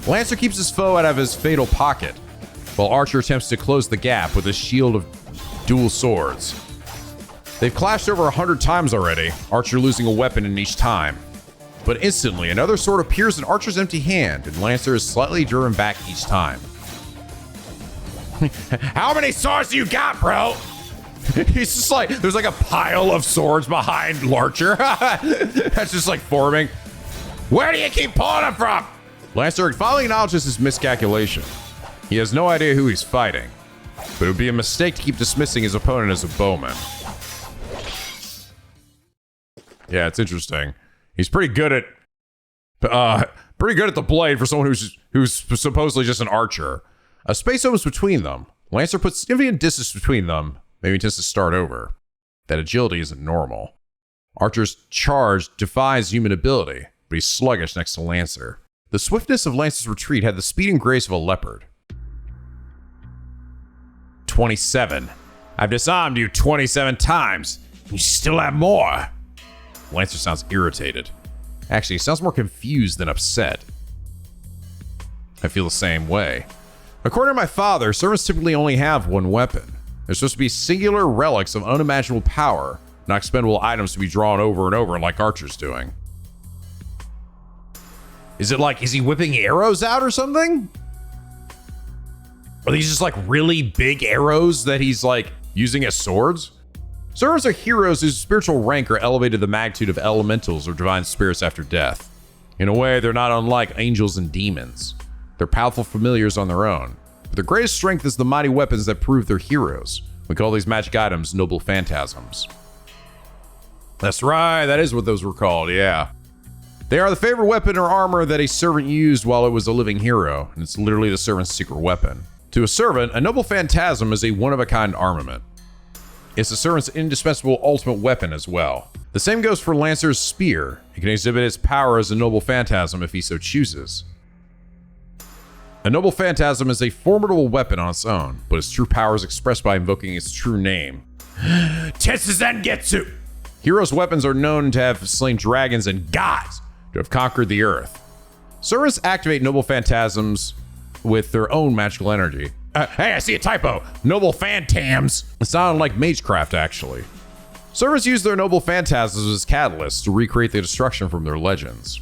Lancer keeps his foe out of his fatal pocket, while Archer attempts to close the gap with a shield of dual swords. They've clashed over 100 times already, Archer losing a weapon in each time. But instantly, another sword appears in Archer's empty hand, and Lancer is slightly driven back each time. How many swords do you got, bro? He's just like, there's like a pile of swords behind Archer. That's just like forming. Where do you keep pulling them from? Lancer finally acknowledges his miscalculation. He has no idea who he's fighting, but it would be a mistake to keep dismissing his opponent as a bowman. Yeah, it's interesting. He's pretty good at the blade for someone who's supposedly just an archer. A space opens between them. Lancer puts significant distance between them, maybe intends to start over. That agility isn't normal. Archer's charge defies human ability, but he's sluggish next to Lancer. The swiftness of Lancer's retreat had the speed and grace of a leopard. 27. I've disarmed you 27 times. You still have more. Lancer sounds irritated. Actually, he sounds more confused than upset. I feel the same way. According to my father, servants typically only have one weapon. They're supposed to be singular relics of unimaginable power, not expendable items to be drawn over and over like Archer's doing. Is he whipping arrows out or something? Are these just like really big arrows that he's like using as swords? Servants are heroes whose spiritual rank are elevated to the magnitude of elementals or divine spirits after death. In a way, they're not unlike angels and demons. They're powerful familiars on their own, but their greatest strength is the mighty weapons that prove they're heroes. We call these magic items noble phantasms. That's right, that is what those were called, yeah. They are the favorite weapon or armor that a servant used while it was a living hero, and it's literally the servant's secret weapon. To a servant, a noble phantasm is a one-of-a-kind armament. It's the servant's indispensable ultimate weapon as well. The same goes for Lancer's spear. It can exhibit its power as a noble phantasm if he so chooses. A noble phantasm is a formidable weapon on its own, but its true power is expressed by invoking its true name. Tetsuzengetsu! Heroes' weapons are known to have slain dragons and gods to have conquered the earth. Servants activate noble phantasms with their own magical energy. Hey, I see a typo. Noble phantams. It's not unlike magecraft, actually. Servants use their noble phantasms as catalysts to recreate the destruction from their legends.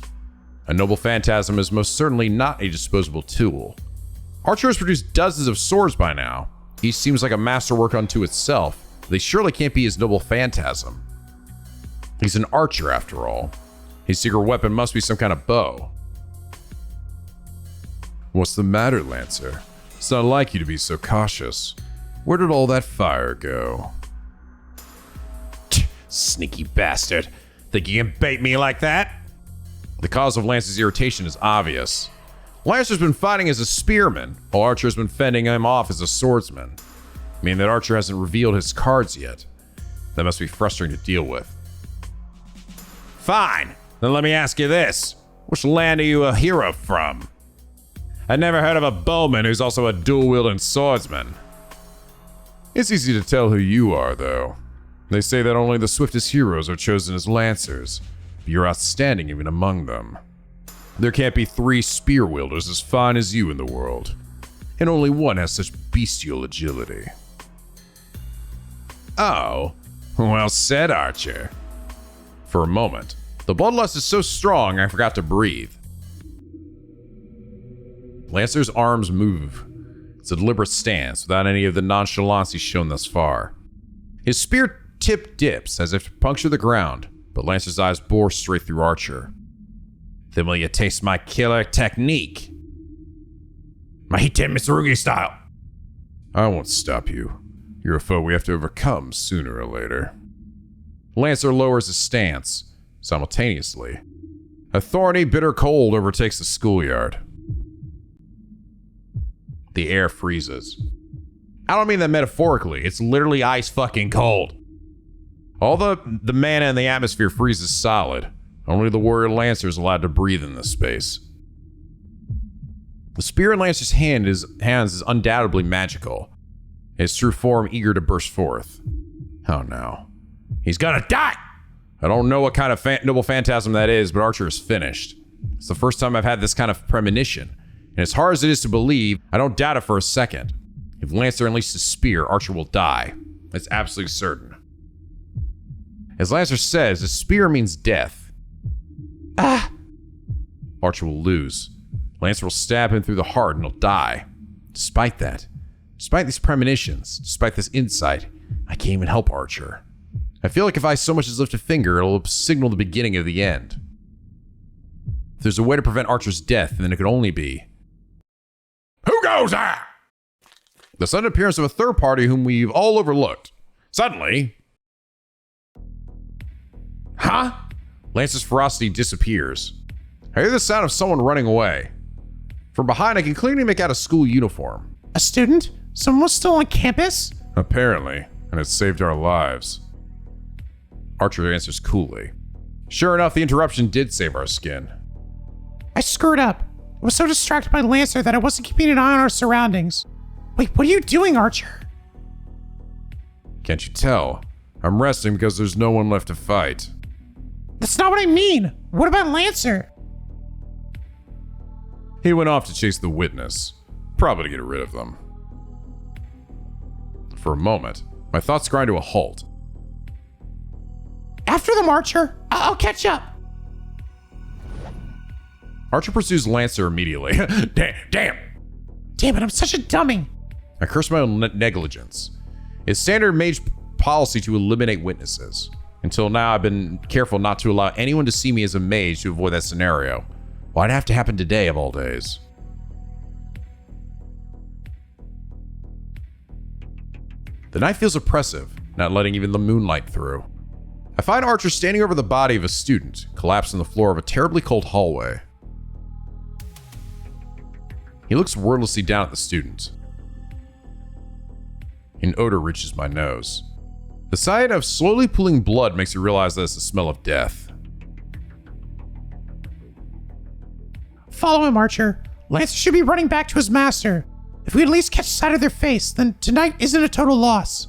A noble phantasm is most certainly not a disposable tool. Archer has produced dozens of swords by now. Each seems like a masterwork unto itself. They surely can't be his noble phantasm. He's an archer, after all. His secret weapon must be some kind of bow. What's the matter, Lancer? It's not like you to be so cautious. Where did all that fire go? Sneaky bastard. Think you can bait me like that? The cause of Lancer's irritation is obvious. Lancer's been fighting as a spearman, while Archer's been fending him off as a swordsman. Meaning that Archer hasn't revealed his cards yet. That must be frustrating to deal with. Fine, then let me ask you this. Which land are you a hero from? I never heard of a bowman who's also a dual-wielding swordsman. It's easy to tell who you are, though. They say that only the swiftest heroes are chosen as Lancers, but you're outstanding even among them. There can't be 3 spear wielders as fine as you in the world, and only one has such bestial agility. Oh, well said, Archer. For a moment, the bloodlust is so strong I forgot to breathe. Lancer's arms move. It's a deliberate stance without any of the nonchalance he's shown thus far. His spear tip dips as if to puncture the ground, but Lancer's eyes bore straight through Archer. Then will you taste my killer technique? My Hiten Mitsurugi style. I won't stop you. You're a foe we have to overcome sooner or later. Lancer lowers his stance. Simultaneously, a thorny, bitter cold overtakes the schoolyard. The air freezes. I don't mean that metaphorically, it's literally ice fucking cold. All the mana in the atmosphere freezes solid. Only the warrior Lancer is allowed to breathe in this space. The spear in Lancer's hands is undoubtedly magical. His true form eager to burst forth. Oh no. He's gonna die! I don't know what kind of noble phantasm that is, but Archer is finished. It's the first time I've had this kind of premonition. And as hard as it is to believe, I don't doubt it for a second. If Lancer unleashes his spear, Archer will die. That's absolutely certain. As Lancer says, his spear means death. Ah! Archer will lose. Lancer will stab him through the heart and he'll die. Despite that, despite these premonitions, despite this insight, I can't even help Archer. I feel like if I so much as lift a finger, it'll signal the beginning of the end. If there's a way to prevent Archer's death, then it could only be... Who goes there? The sudden appearance of a third party whom we've all overlooked. Suddenly... Huh? Lance's ferocity disappears. I hear the sound of someone running away. From behind, I can clearly make out a school uniform. A student? Someone was still on campus? Apparently, and it saved our lives. Archer answers coolly. Sure enough, the interruption did save our skin. I screwed up. I was so distracted by Lancer that I wasn't keeping an eye on our surroundings. Wait, what are you doing, Archer? Can't you tell? I'm resting because there's no one left to fight. That's not what I mean. What about Lancer? He went off to chase the witness, probably to get rid of them. For a moment, my thoughts grind to a halt. After them, Archer. I'll catch up. Archer pursues Lancer immediately. Damn! Damn it, I'm such a dummy. I curse my own negligence. It's standard mage policy to eliminate witnesses. Until now, I've been careful not to allow anyone to see me as a mage to avoid that scenario. Why'd it have to happen today of all days? The night feels oppressive, not letting even the moonlight through. I find Archer standing over the body of a student, collapsed on the floor of a terribly cold hallway. He looks wordlessly down at the student. An odor reaches my nose. The sight of slowly pooling blood makes me realize that it's the smell of death. Follow him, Archer. Lancer should be running back to his master. If we at least catch sight of their face, then tonight isn't a total loss.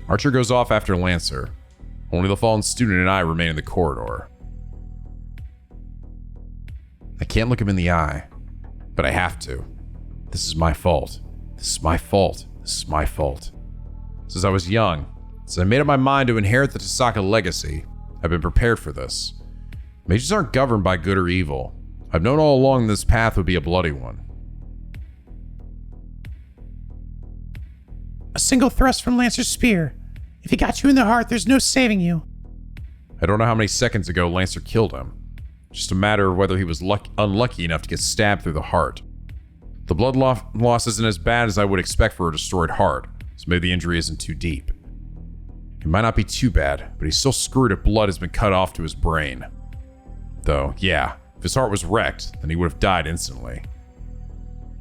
Archer goes off after Lancer. Only the fallen student and I remain in the corridor. I can't look him in the eye, but I have to. This is my fault. This is my fault. This is my fault. Since I was young, since I made up my mind to inherit the Tasaka legacy, I've been prepared for this. Mages aren't governed by good or evil. I've known all along this path would be a bloody one. A single thrust from Lancer's spear. If he got you in the heart, there's no saving you. I don't know how many seconds ago Lancer killed him. Just a matter of whether he was unlucky enough to get stabbed through the heart. The blood loss isn't as bad as I would expect for a destroyed heart, so maybe the injury isn't too deep. It might not be too bad, but he's still screwed if blood has been cut off to his brain. Though, yeah, if his heart was wrecked, then he would have died instantly.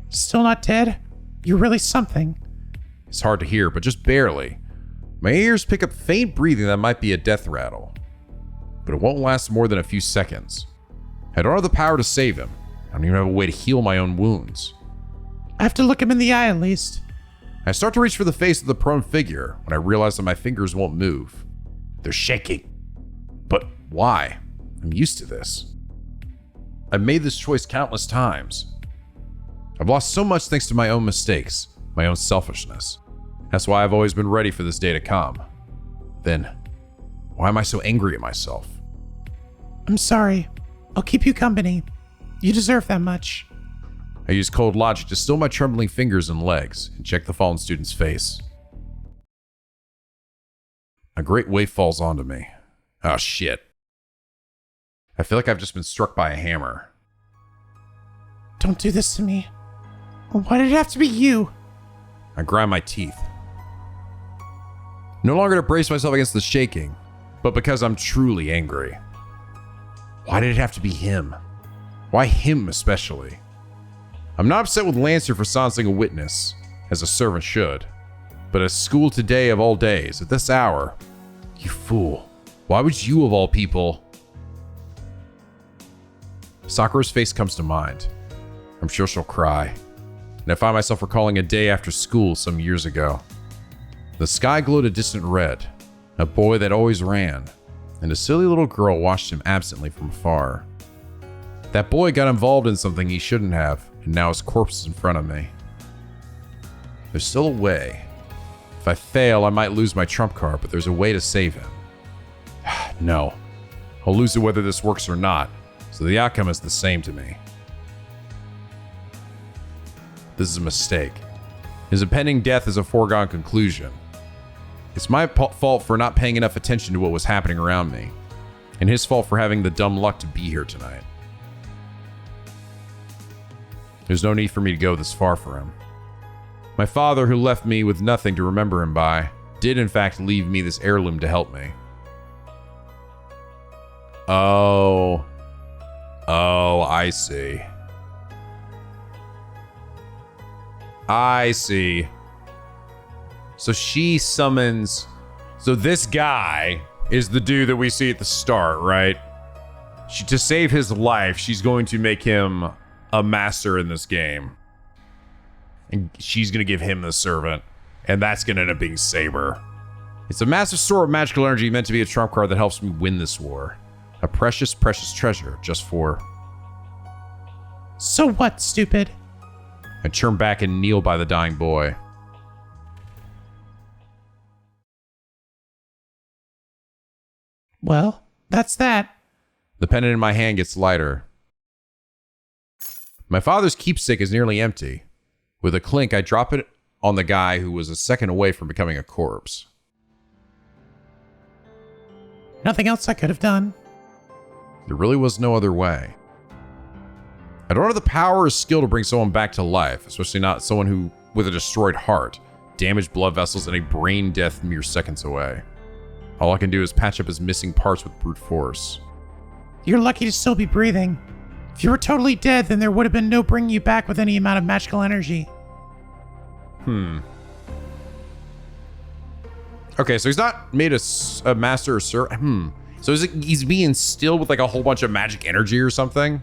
Still not dead? You're really something. It's hard to hear, but just barely. My ears pick up faint breathing that might be a death rattle. But it won't last more than a few seconds. I don't have the power to save him. I don't even have a way to heal my own wounds. I have to look him in the eye at least. I start to reach for the face of the prone figure when I realize that my fingers won't move. They're shaking. But why? I'm used to this. I've made this choice countless times. I've lost so much thanks to my own mistakes, my own selfishness. That's why I've always been ready for this day to come. Then, why am I so angry at myself? I'm sorry. I'll keep you company. You deserve that much. I use cold logic to still my trembling fingers and legs and check the fallen student's face. A great weight falls onto me. Oh shit. I feel like I've just been struck by a hammer. Don't do this to me. Why did it have to be you? I grind my teeth. No longer to brace myself against the shaking, but because I'm truly angry. Why did it have to be him? Why him especially? I'm not upset with Lancer for silencing a witness, as a servant should. But at school today of all days, at this hour, you fool. Why would you of all people? Sakura's face comes to mind. I'm sure she'll cry. And I find myself recalling a day after school some years ago. The sky glowed a distant red, a boy that always ran, and a silly little girl watched him absently from afar. That boy got involved in something he shouldn't have, and now his corpse is in front of me. There's still a way. If I fail, I might lose my trump card, but there's a way to save him. No. I'll lose it whether this works or not, so the outcome is the same to me. This is a mistake. His impending death is a foregone conclusion. It's my fault for not paying enough attention to what was happening around me, and his fault for having the dumb luck to be here tonight. There's no need for me to go this far for him. My father, who left me with nothing to remember him by, did in fact leave me this heirloom to help me. Oh, I see. I see. So she summons... So this guy is the dude that we see at the start, right? To save his life, she's going to make him a master in this game. And she's going to give him the servant. And that's going to end up being Saber. It's a massive store of magical energy meant to be a trump card that helps me win this war. A precious, precious treasure just for... So what, stupid? I turn back and kneel by the dying boy. Well, that's that. The pendant in my hand gets lighter. My father's keepsake is nearly empty. With a clink, I drop it on the guy who was a second away from becoming a corpse. Nothing else I could have done. There really was no other way. I don't have the power or skill to bring someone back to life, especially not someone who, with a destroyed heart, damaged blood vessels, and a brain death mere seconds away. All I can do is patch up his missing parts with brute force. You're lucky to still be breathing. If you were totally dead, then there would have been no bringing you back with any amount of magical energy. Okay, so he's not made a master or sir. So he's being instilled with like a whole bunch of magic energy or something?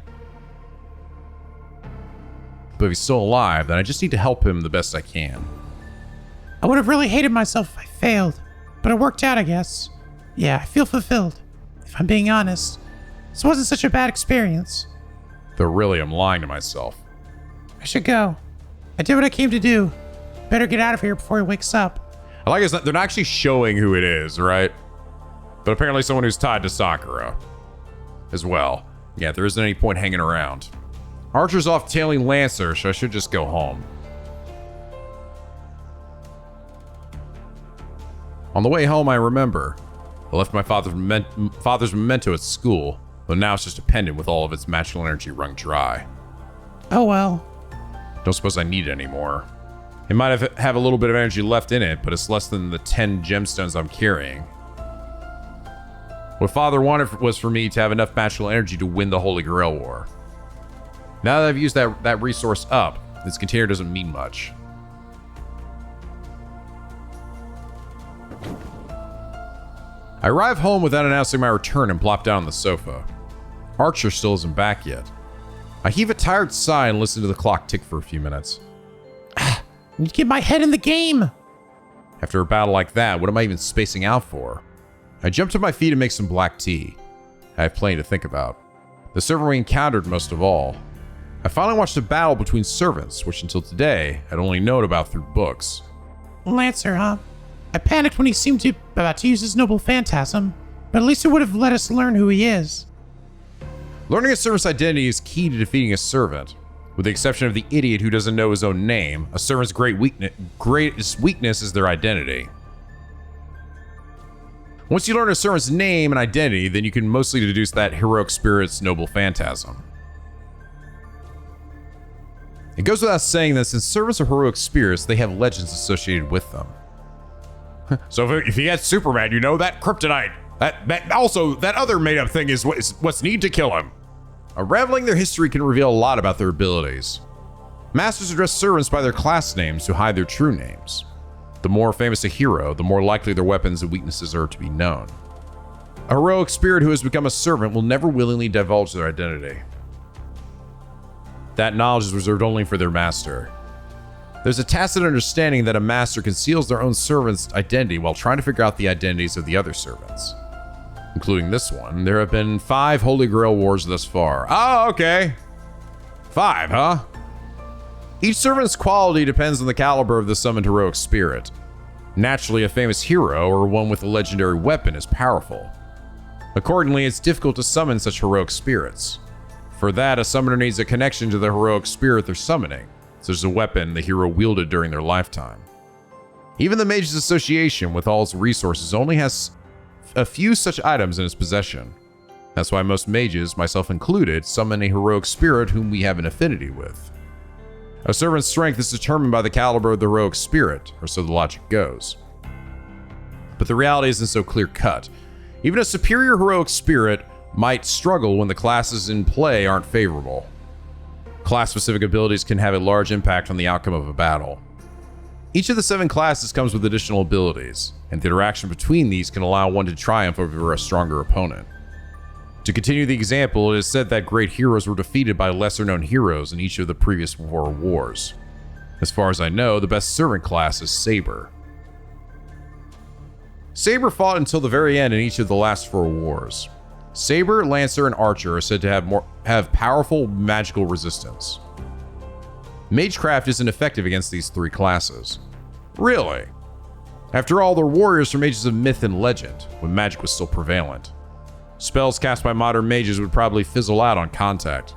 But if he's still alive, then I just need to help him the best I can. I would have really hated myself if I failed, but it worked out, I guess. Yeah, I feel fulfilled. If I'm being honest, this wasn't such a bad experience. Though really, I'm lying to myself. I should go. I did what I came to do. Better get out of here before he wakes up. I like they're not actually showing who it is, right? But apparently someone who's tied to Sakura as well. Yeah, there isn't any point hanging around. Archer's off tailing Lancer, so I should just go home. On the way home, I remember. I left my father's memento at school, though now it's just a pendant with all of its magical energy wrung dry. Oh well. Don't suppose I need it anymore. It might have a little bit of energy left in it, but it's less than the 10 gemstones I'm carrying. What Father wanted was for me to have enough magical energy to win the Holy Grail War. Now that I've used that resource up, this container doesn't mean much. I arrive home without announcing my return and plop down on the sofa. Archer still isn't back yet. I heave a tired sigh and listen to the clock tick for a few minutes. I need to get my head in the game. After a battle like that, what am I even spacing out for? I jump to my feet and make some black tea. I have plenty to think about. The servant we encountered most of all. I finally watched a battle between servants, which until today, I'd only known about through books. Lancer, huh? I panicked when he seemed about to use his noble phantasm, but at least it would have let us learn who he is. Learning a servant's identity is key to defeating a servant. With the exception of the idiot who doesn't know his own name, a servant's greatest weakness is their identity. Once you learn a servant's name and identity, then you can mostly deduce that heroic spirit's noble phantasm. It goes without saying that since servants are heroic spirits, they have legends associated with them. So if you get Superman, you know that kryptonite. That other made-up thing is what's need to kill him. Unraveling their history can reveal a lot about their abilities. Masters address servants by their class names to hide their true names. The more famous a hero, the more likely their weapons and weaknesses are to be known. A heroic spirit who has become a servant will never willingly divulge their identity. That knowledge is reserved only for their master. There's a tacit understanding that a master conceals their own servant's identity while trying to figure out the identities of the other servants. Including this one, there have been 5 Holy Grail Wars thus far. Oh, okay. 5, huh? Each servant's quality depends on the caliber of the summoned heroic spirit. Naturally, a famous hero or one with a legendary weapon is powerful. Accordingly, it's difficult to summon such heroic spirits. For that, a summoner needs a connection to the heroic spirit they're summoning, such as a weapon the hero wielded during their lifetime. Even the Mages Association, with all its resources, only has a few such items in its possession. That's why most mages, myself included, summon a heroic spirit whom we have an affinity with. A servant's strength is determined by the caliber of the heroic spirit, or so the logic goes. But the reality isn't so clear-cut. Even a superior heroic spirit might struggle when the classes in play aren't favorable. Class-specific abilities can have a large impact on the outcome of a battle. Each of the 7 classes comes with additional abilities, and the interaction between these can allow one to triumph over a stronger opponent. To continue the example, it is said that great heroes were defeated by lesser-known heroes in each of the previous 4 wars. As far as I know, the best servant class is Saber. Saber fought until the very end in each of the last 4 wars. Saber, Lancer, and Archer are said to have powerful magical resistance. Magecraft isn't effective against these 3 classes. Really? After all, they're warriors from ages of myth and legend, when magic was still prevalent. Spells cast by modern mages would probably fizzle out on contact.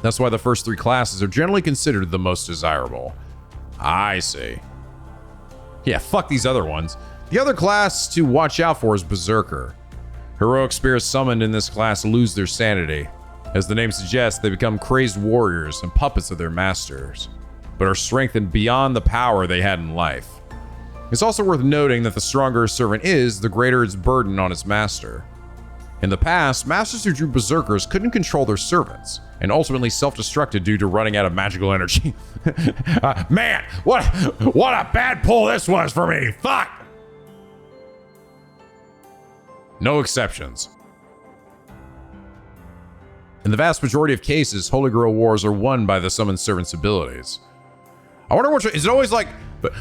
That's why the first 3 classes are generally considered the most desirable. I see. Yeah, fuck these other ones. The other class to watch out for is Berserker. Heroic spirits summoned in this class lose their sanity. As the name suggests, they become crazed warriors and puppets of their masters, but are strengthened beyond the power they had in life. It's also worth noting that the stronger a servant is, the greater its burden on its master. In the past, masters who drew berserkers couldn't control their servants, and ultimately self-destructed due to running out of magical energy. Man, what a bad pull this was for me! Fuck! No exceptions. In the vast majority of cases, Holy Grail Wars are won by the summoned servant's abilities. I wonder which, is it always like,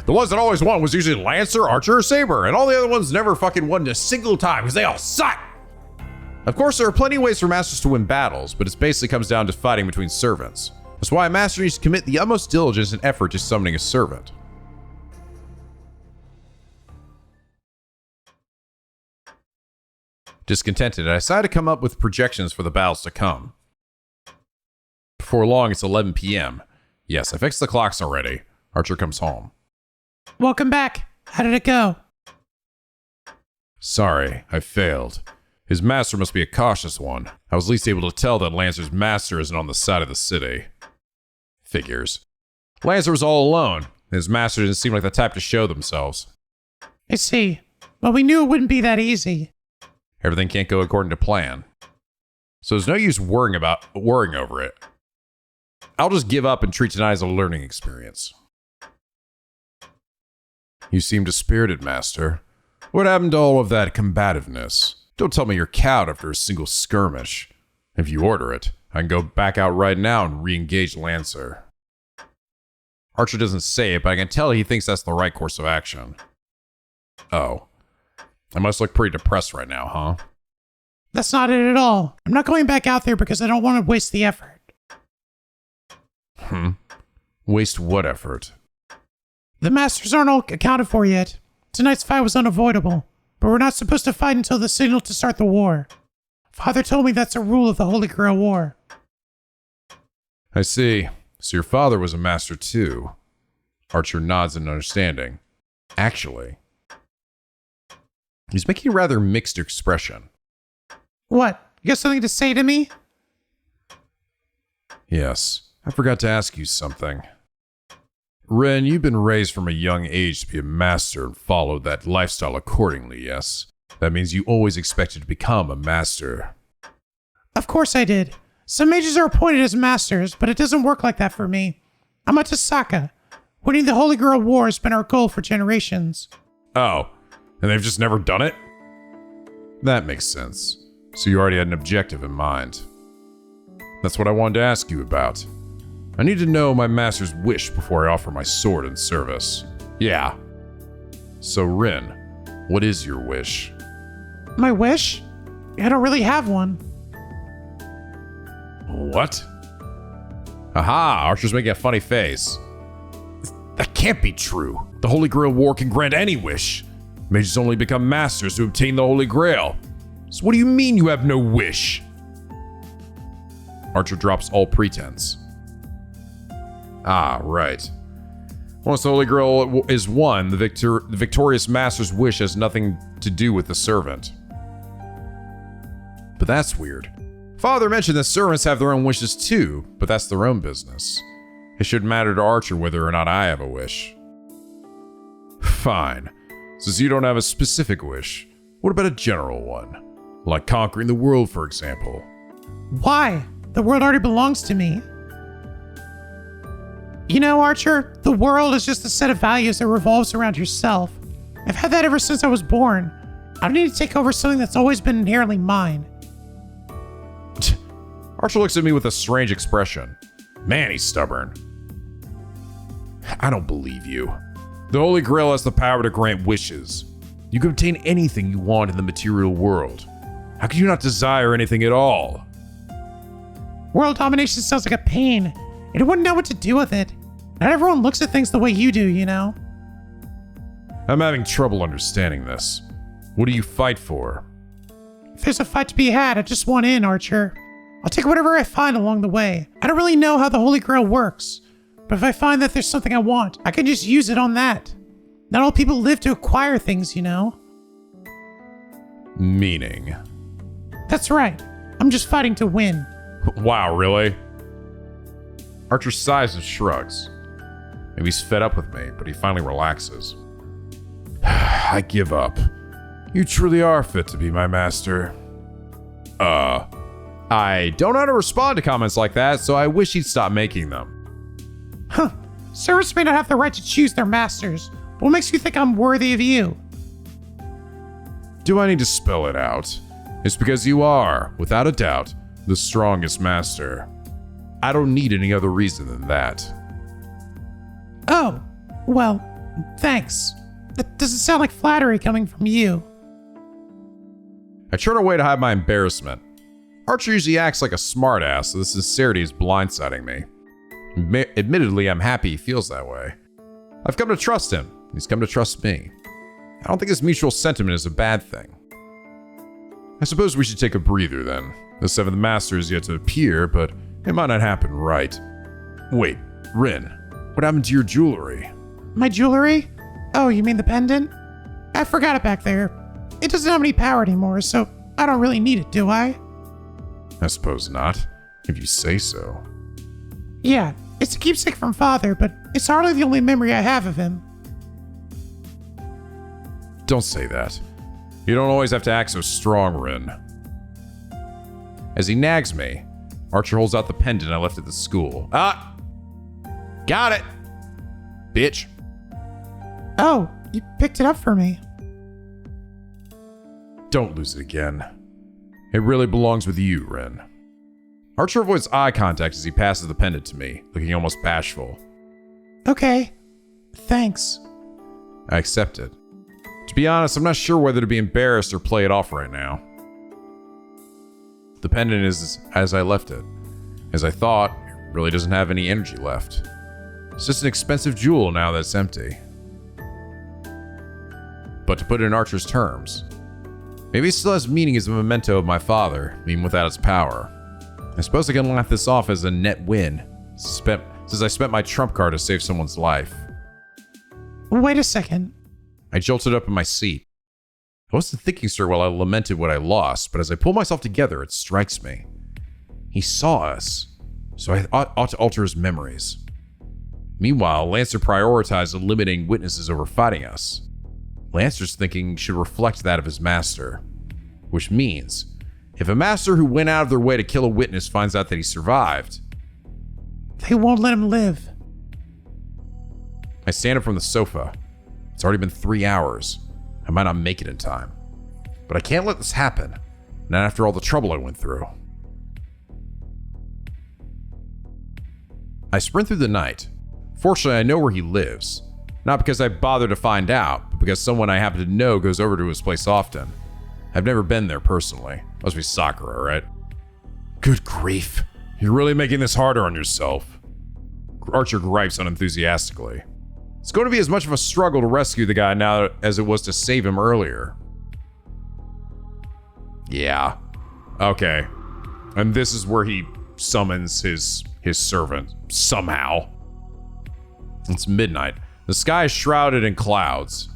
the ones that always won was usually Lancer, Archer, or Saber, and all the other ones never fucking won a single time because they all suck! Of course, there are plenty of ways for masters to win battles, but it basically comes down to fighting between servants. That's why a master needs to commit the utmost diligence and effort to summoning a servant. Discontented, I decided to come up with projections for the battles to come. Before long, it's 11 p.m. Yes, I fixed the clocks already. Archer comes home. Welcome back. How did it go? Sorry, I failed. His master must be a cautious one. I was at least able to tell that Lancer's master isn't on the side of the city. Figures. Lancer was all alone. His master didn't seem like the type to show themselves. I see. Well, we knew it wouldn't be that easy. Everything can't go according to plan. So there's no use worrying over it. I'll just give up and treat tonight as a learning experience. You seem dispirited, Master. What happened to all of that combativeness? Don't tell me you're cowed after a single skirmish. If you order it, I can go back out right now and re-engage Lancer. Archer doesn't say it, but I can tell he thinks that's the right course of action. Oh. I must look pretty depressed right now, huh? That's not it at all. I'm not going back out there because I don't want to waste the effort. Waste what effort? The masters aren't all accounted for yet. Tonight's fight was unavoidable, but we're not supposed to fight until the signal to start the war. Father told me that's a rule of the Holy Grail War. I see. So your father was a master too. Archer nods in understanding. Actually. He's making a rather mixed expression. What? You got something to say to me? Yes. I forgot to ask you something. Rin, you've been raised from a young age to be a master and followed that lifestyle accordingly, yes? That means you always expected to become a master. Of course I did. Some mages are appointed as masters, but it doesn't work like that for me. I'm a Tasaka. Winning the Holy Grail War has been our goal for generations. Oh, and they've just never done it? That makes sense. So you already had an objective in mind. That's what I wanted to ask you about. I need to know my master's wish before I offer my sword in service. Yeah. So Rin, what is your wish? My wish? I don't really have one. What? Aha, Archer's making a funny face. That can't be true. The Holy Grail War can grant any wish. Mages only become masters to obtain the Holy Grail. So what do you mean you have no wish? Archer drops all pretense. Ah, right. Once the Holy Grail is won, the victorious master's wish has nothing to do with the servant. But that's weird. Father mentioned that servants have their own wishes too, but that's their own business. It shouldn't matter to Archer whether or not I have a wish. Fine. Since you don't have a specific wish, what about a general one? Like conquering the world, for example. Why? The world already belongs to me. You know, Archer, the world is just a set of values that revolves around yourself. I've had that ever since I was born. I don't need to take over something that's always been inherently mine. Archer looks at me with a strange expression. Man, he's stubborn. I don't believe you. The Holy Grail has the power to grant wishes. You can obtain anything you want in the material world. How could you not desire anything at all? World domination sounds like a pain, and I wouldn't know what to do with it. Not everyone looks at things the way you do, you know? I'm having trouble understanding this. What do you fight for? If there's a fight to be had, I just want in, Archer. I'll take whatever I find along the way. I don't really know how the Holy Grail works, but if I find that there's something I want, I can just use it on that. Not all people live to acquire things, you know? Meaning? That's right. I'm just fighting to win. Wow, really? Archer sighs and shrugs. Maybe he's fed up with me, but he finally relaxes. I give up. You truly are fit to be my master. I don't know how to respond to comments like that, so I wish he'd stop making them. Huh. Servants may not have the right to choose their masters, but what makes you think I'm worthy of you? Do I need to spell it out? It's because you are, without a doubt, the strongest master. I don't need any other reason than that. Oh, well, thanks. That doesn't sound like flattery coming from you. I turn away to hide my embarrassment. Archer usually acts like a smartass, so the sincerity is blindsiding me. Admittedly, I'm happy he feels that way. I've come to trust him, and he's come to trust me. I don't think this mutual sentiment is a bad thing. I suppose we should take a breather then. The seventh master is yet to appear, but it might not happen right. Wait, Rin, what happened to your jewelry? My jewelry? Oh, you mean the pendant? I forgot it back there. It doesn't have any power anymore, so I don't really need it, do I? I suppose not, if you say so. Yeah, It's a keepsake from Father, but it's hardly the only memory I have of him. Don't say that. You don't always have to act so strong, Rin. As he nags me, Archer holds out the pendant I left at the school. Ah! Got it! Bitch. Oh, you picked it up for me. Don't lose it again. It really belongs with you, Rin. Archer avoids eye contact as he passes the pendant to me, looking almost bashful. Okay. Thanks. I accept it. To be honest, I'm not sure whether to be embarrassed or play it off right now. The pendant is as I left it. As I thought, it really doesn't have any energy left. It's just an expensive jewel now that it's empty. But to put it in Archer's terms, maybe it still has meaning as a memento of my father, even without its power. I suppose I can laugh this off as a net win, since I spent my trump card to save someone's life. Wait a second. I jolted up in my seat. I wasn't thinking straight while I lamented what I lost, but as I pull myself together, it strikes me. He saw us, so I ought to alter his memories. Meanwhile, Lancer prioritized eliminating witnesses over fighting us. Lancer's thinking should reflect that of his master, which means if a master who went out of their way to kill a witness finds out that he survived, They won't let him live. I stand up from the sofa. It's already been 3 hours. I might not make it in time. But I can't let this happen, not after all the trouble I went through. I sprint through the night. Fortunately, I know where he lives. Not because I bothered to find out, but because someone I happen to know goes over to his place often. I've never been there personally. Must be Sakura, right? Good grief. You're really making this harder on yourself. Archer gripes unenthusiastically. It's going to be as much of a struggle to rescue the guy now as it was to save him earlier. Yeah. Okay. And this is where he summons his servant, somehow. It's midnight. The sky is shrouded in clouds.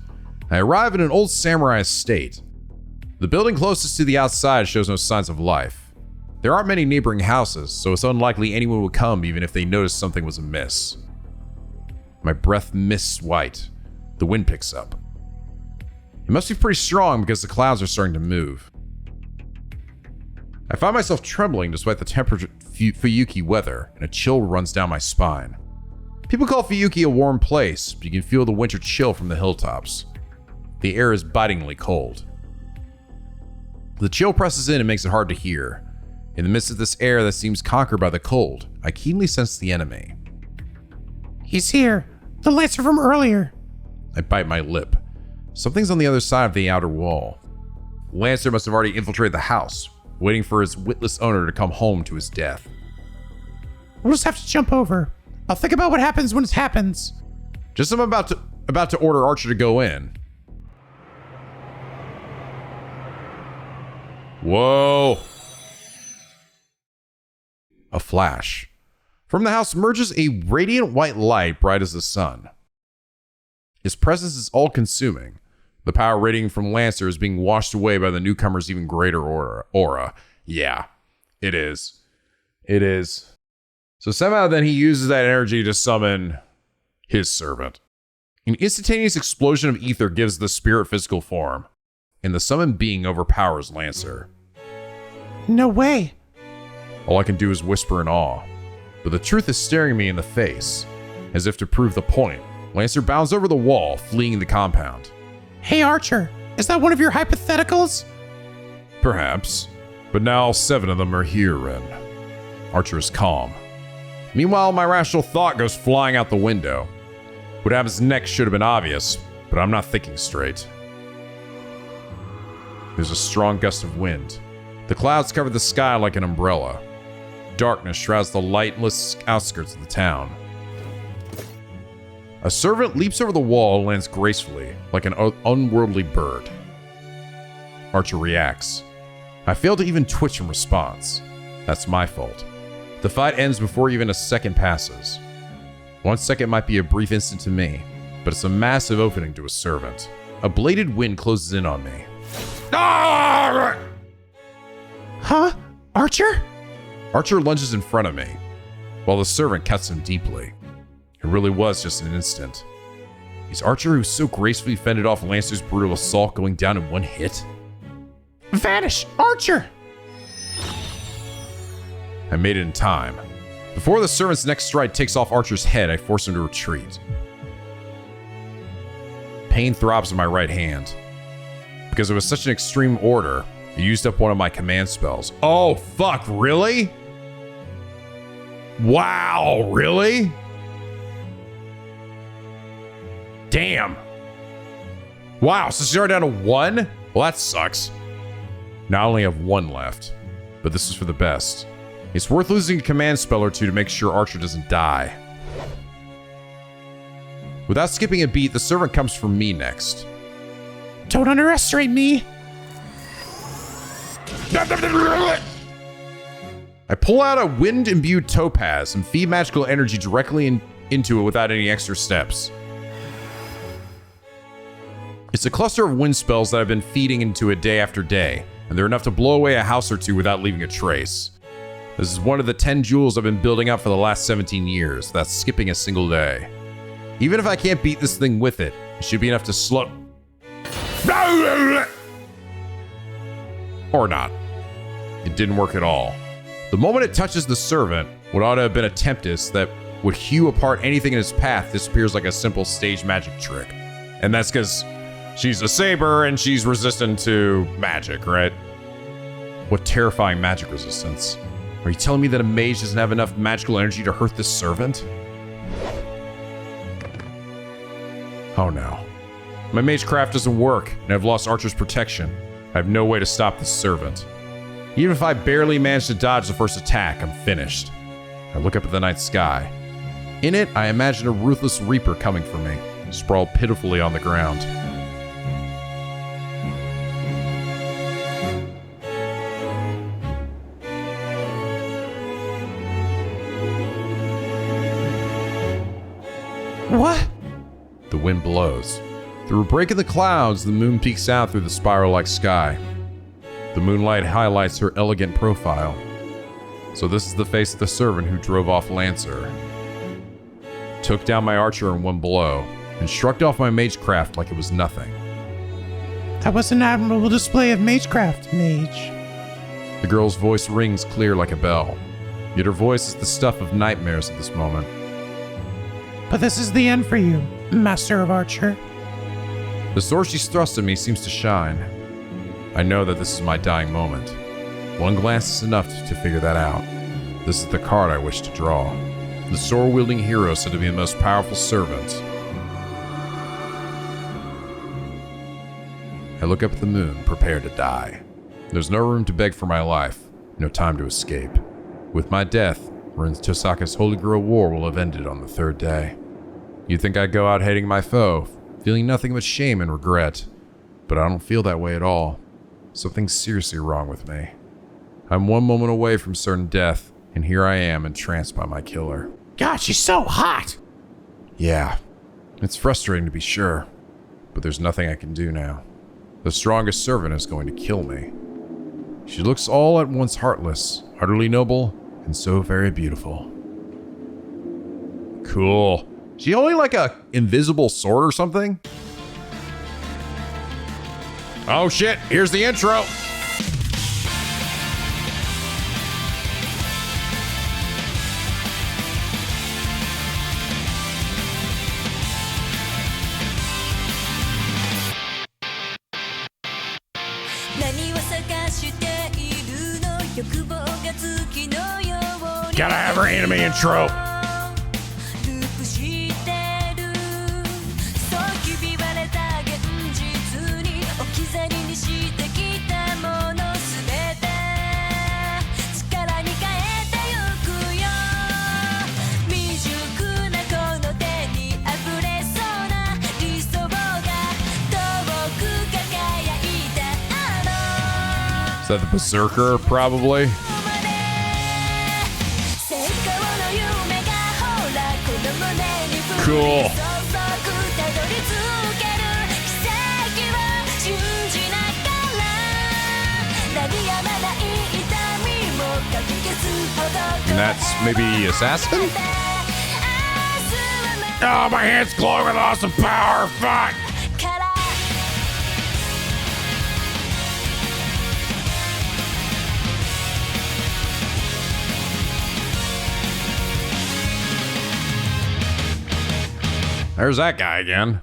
I arrive in an old samurai estate. The building closest to the outside shows no signs of life. There aren't many neighboring houses, so it's unlikely anyone would come even if they noticed something was amiss. My breath mists white. The wind picks up. It must be pretty strong because the clouds are starting to move. I find myself trembling despite the temperate Fuyuki weather, and a chill runs down my spine. People call Fuyuki a warm place, but you can feel the winter chill from the hilltops. The air is bitingly cold. The chill presses in and makes it hard to hear. In the midst of this air that seems conquered by the cold, I keenly sense the enemy. He's here. The Lancer from earlier. I bite my lip. Something's on the other side of the outer wall. Lancer must have already infiltrated the house, waiting for his witless owner to come home to his death. We'll just have to jump over. I'll think about what happens when it happens. Just as I'm about to order Archer to go in. Whoa! A flash. From the house emerges a radiant white light bright as the sun. His presence is all-consuming. The power radiating from Lancer is being washed away by the newcomer's even greater aura. Yeah, it is. It is. So somehow then he uses that energy to summon his servant. An instantaneous explosion of ether gives the spirit physical form, and the summoned being overpowers Lancer. No way. All I can do is whisper in awe, but the truth is staring me in the face. As if to prove the point, Lancer bounds over the wall, fleeing the compound. Hey Archer, is that one of your hypotheticals? Perhaps, but now all 7 of them are here, Rin. Archer is calm. Meanwhile, my rational thought goes flying out the window. What happens next should have been obvious, but I'm not thinking straight. There's a strong gust of wind. The clouds cover the sky like an umbrella. Darkness shrouds the lightless outskirts of the town. A servant leaps over the wall and lands gracefully, like an unworldly bird. Archer reacts. I fail to even twitch in response. That's my fault. The fight ends before even a second passes. 1 second might be a brief instant to me, but it's a massive opening to a servant. A bladed wind closes in on me. Ah! Huh? Archer? Archer lunges in front of me. while the servant cuts him deeply. It really was just an instant. Is Archer, who so gracefully fended off Lancer's brutal assault, going down in one hit? Vanish, Archer! I made it in time. Before the servant's next stride takes off Archer's head, I force him to retreat. Pain throbs in my right hand. Because it was such an extreme order, I used up one of my command spells. Oh, fuck, really? Wow, really? Damn. Wow, so she's already down to 1? Well, that sucks. Now I only have 1 left, but this is for the best. It's worth losing a command spell or 2 to make sure Archer doesn't die. Without skipping a beat, the servant comes for me next. Don't underestimate me. I pull out a wind-imbued topaz and feed magical energy directly into it without any extra steps. It's a cluster of wind spells that I've been feeding into it day after day, and they're enough to blow away a house or 2 without leaving a trace. This is one of the 10 jewels I've been building up for the last 17 years. That's skipping a single day. Even if I can't beat this thing with it, it should be enough to slow... Or not. It didn't work at all. The moment it touches the servant, what ought to have been a tempest that would hew apart anything in its path disappears like a simple stage magic trick. And that's because she's a saber and she's resistant to magic, right? What terrifying magic resistance. Are you telling me that a mage doesn't have enough magical energy to hurt this servant? Oh no. My magecraft doesn't work, and I've lost Archer's protection. I have no way to stop this servant. Even if I barely manage to dodge the first attack, I'm finished. I look up at the night sky. In it, I imagine a ruthless reaper coming for me, sprawled pitifully on the ground. What? The wind blows. Through a break in the clouds, the moon peeks out through the spiral-like sky. The moonlight highlights her elegant profile. So this is the face of the servant who drove off Lancer. Took down my archer in one blow, and shrugged off my magecraft like it was nothing. That was an admirable display of magecraft, mage. The girl's voice rings clear like a bell, yet her voice is the stuff of nightmares at this moment. But this is the end for you, Master of Archer. The sword she's thrust at me seems to shine. I know that this is my dying moment. One glance is enough to figure that out. This is the card I wish to draw. The sword-wielding hero said to be the most powerful servant. I look up at the moon, prepared to die. There's no room to beg for my life, no time to escape. With my death, Rin Tosaka's Holy Grail War will have ended on the 3rd day. You'd think I'd go out hating my foe, feeling nothing but shame and regret. But I don't feel that way at all. Something's seriously wrong with me. I'm one moment away from certain death, and here I am entranced by my killer. God, she's so hot! Yeah, it's frustrating to be sure, but there's nothing I can do now. The strongest servant is going to kill me. She looks all at once heartless, utterly noble, and so very beautiful. Cool. She holding like a invisible sword or something? Oh shit, here's the intro. Gotta have her anime intro. Is that the Berserker, probably? Cool. And that's maybe assassin? Oh, my hand's glowing with awesome power. Fuck. There's that guy again.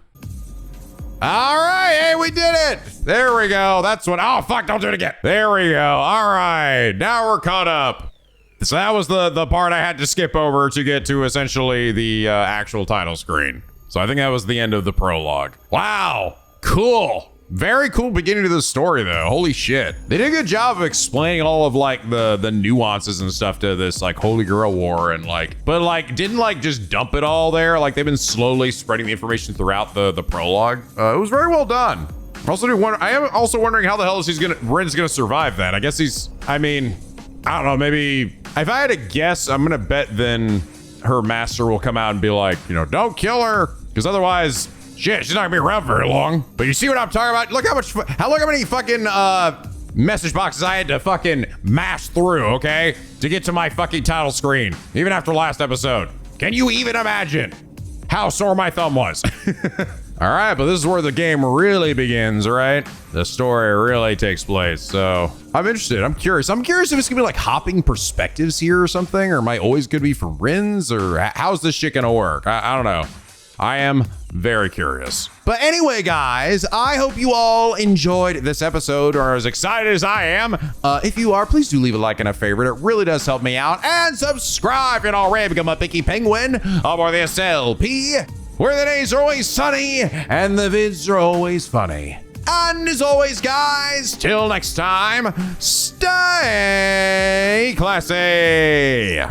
All right, hey, we did it. There we go. That's what, oh, fuck, don't do it again. There we go. All right, now we're caught up. So that was the part I had to skip over to get to essentially the actual title screen. So I think that was the end of the prologue. Wow, cool. Very cool beginning to the story though. Holy shit. They did a good job of explaining all of like the nuances and stuff to this like Holy Grail War and like, but like didn't like just dump it all there. Like they've been slowly spreading the information throughout the prologue. It was very well done. I am also wondering how the hell is Rin's gonna survive that. I guess he's, I mean, I don't know, maybe if I had to guess, I'm gonna bet then her master will come out and be like, you know, don't kill her, because otherwise, shit, she's not gonna be around very long. But you see what I'm talking about? Look how many fucking message boxes I had to fucking mash through, okay, to get to my fucking title screen, even after last episode. Can you even imagine how sore my thumb was? All right, but this is where the game really begins, right? The story really takes place, so I'm interested. I'm curious. I'm curious if it's gonna be like hopping perspectives here or something, or am I always gonna be for Rins, or how's this shit gonna work? I don't know. I am very curious. But anyway, guys, I hope you all enjoyed this episode or are as excited as I am. If you are, please do leave a like and a favorite. It really does help me out. And subscribe if you're not already. Become a picky penguin aboard the SLP, where the days are always sunny and the vids are always funny. And as always, guys, till next time, stay classy.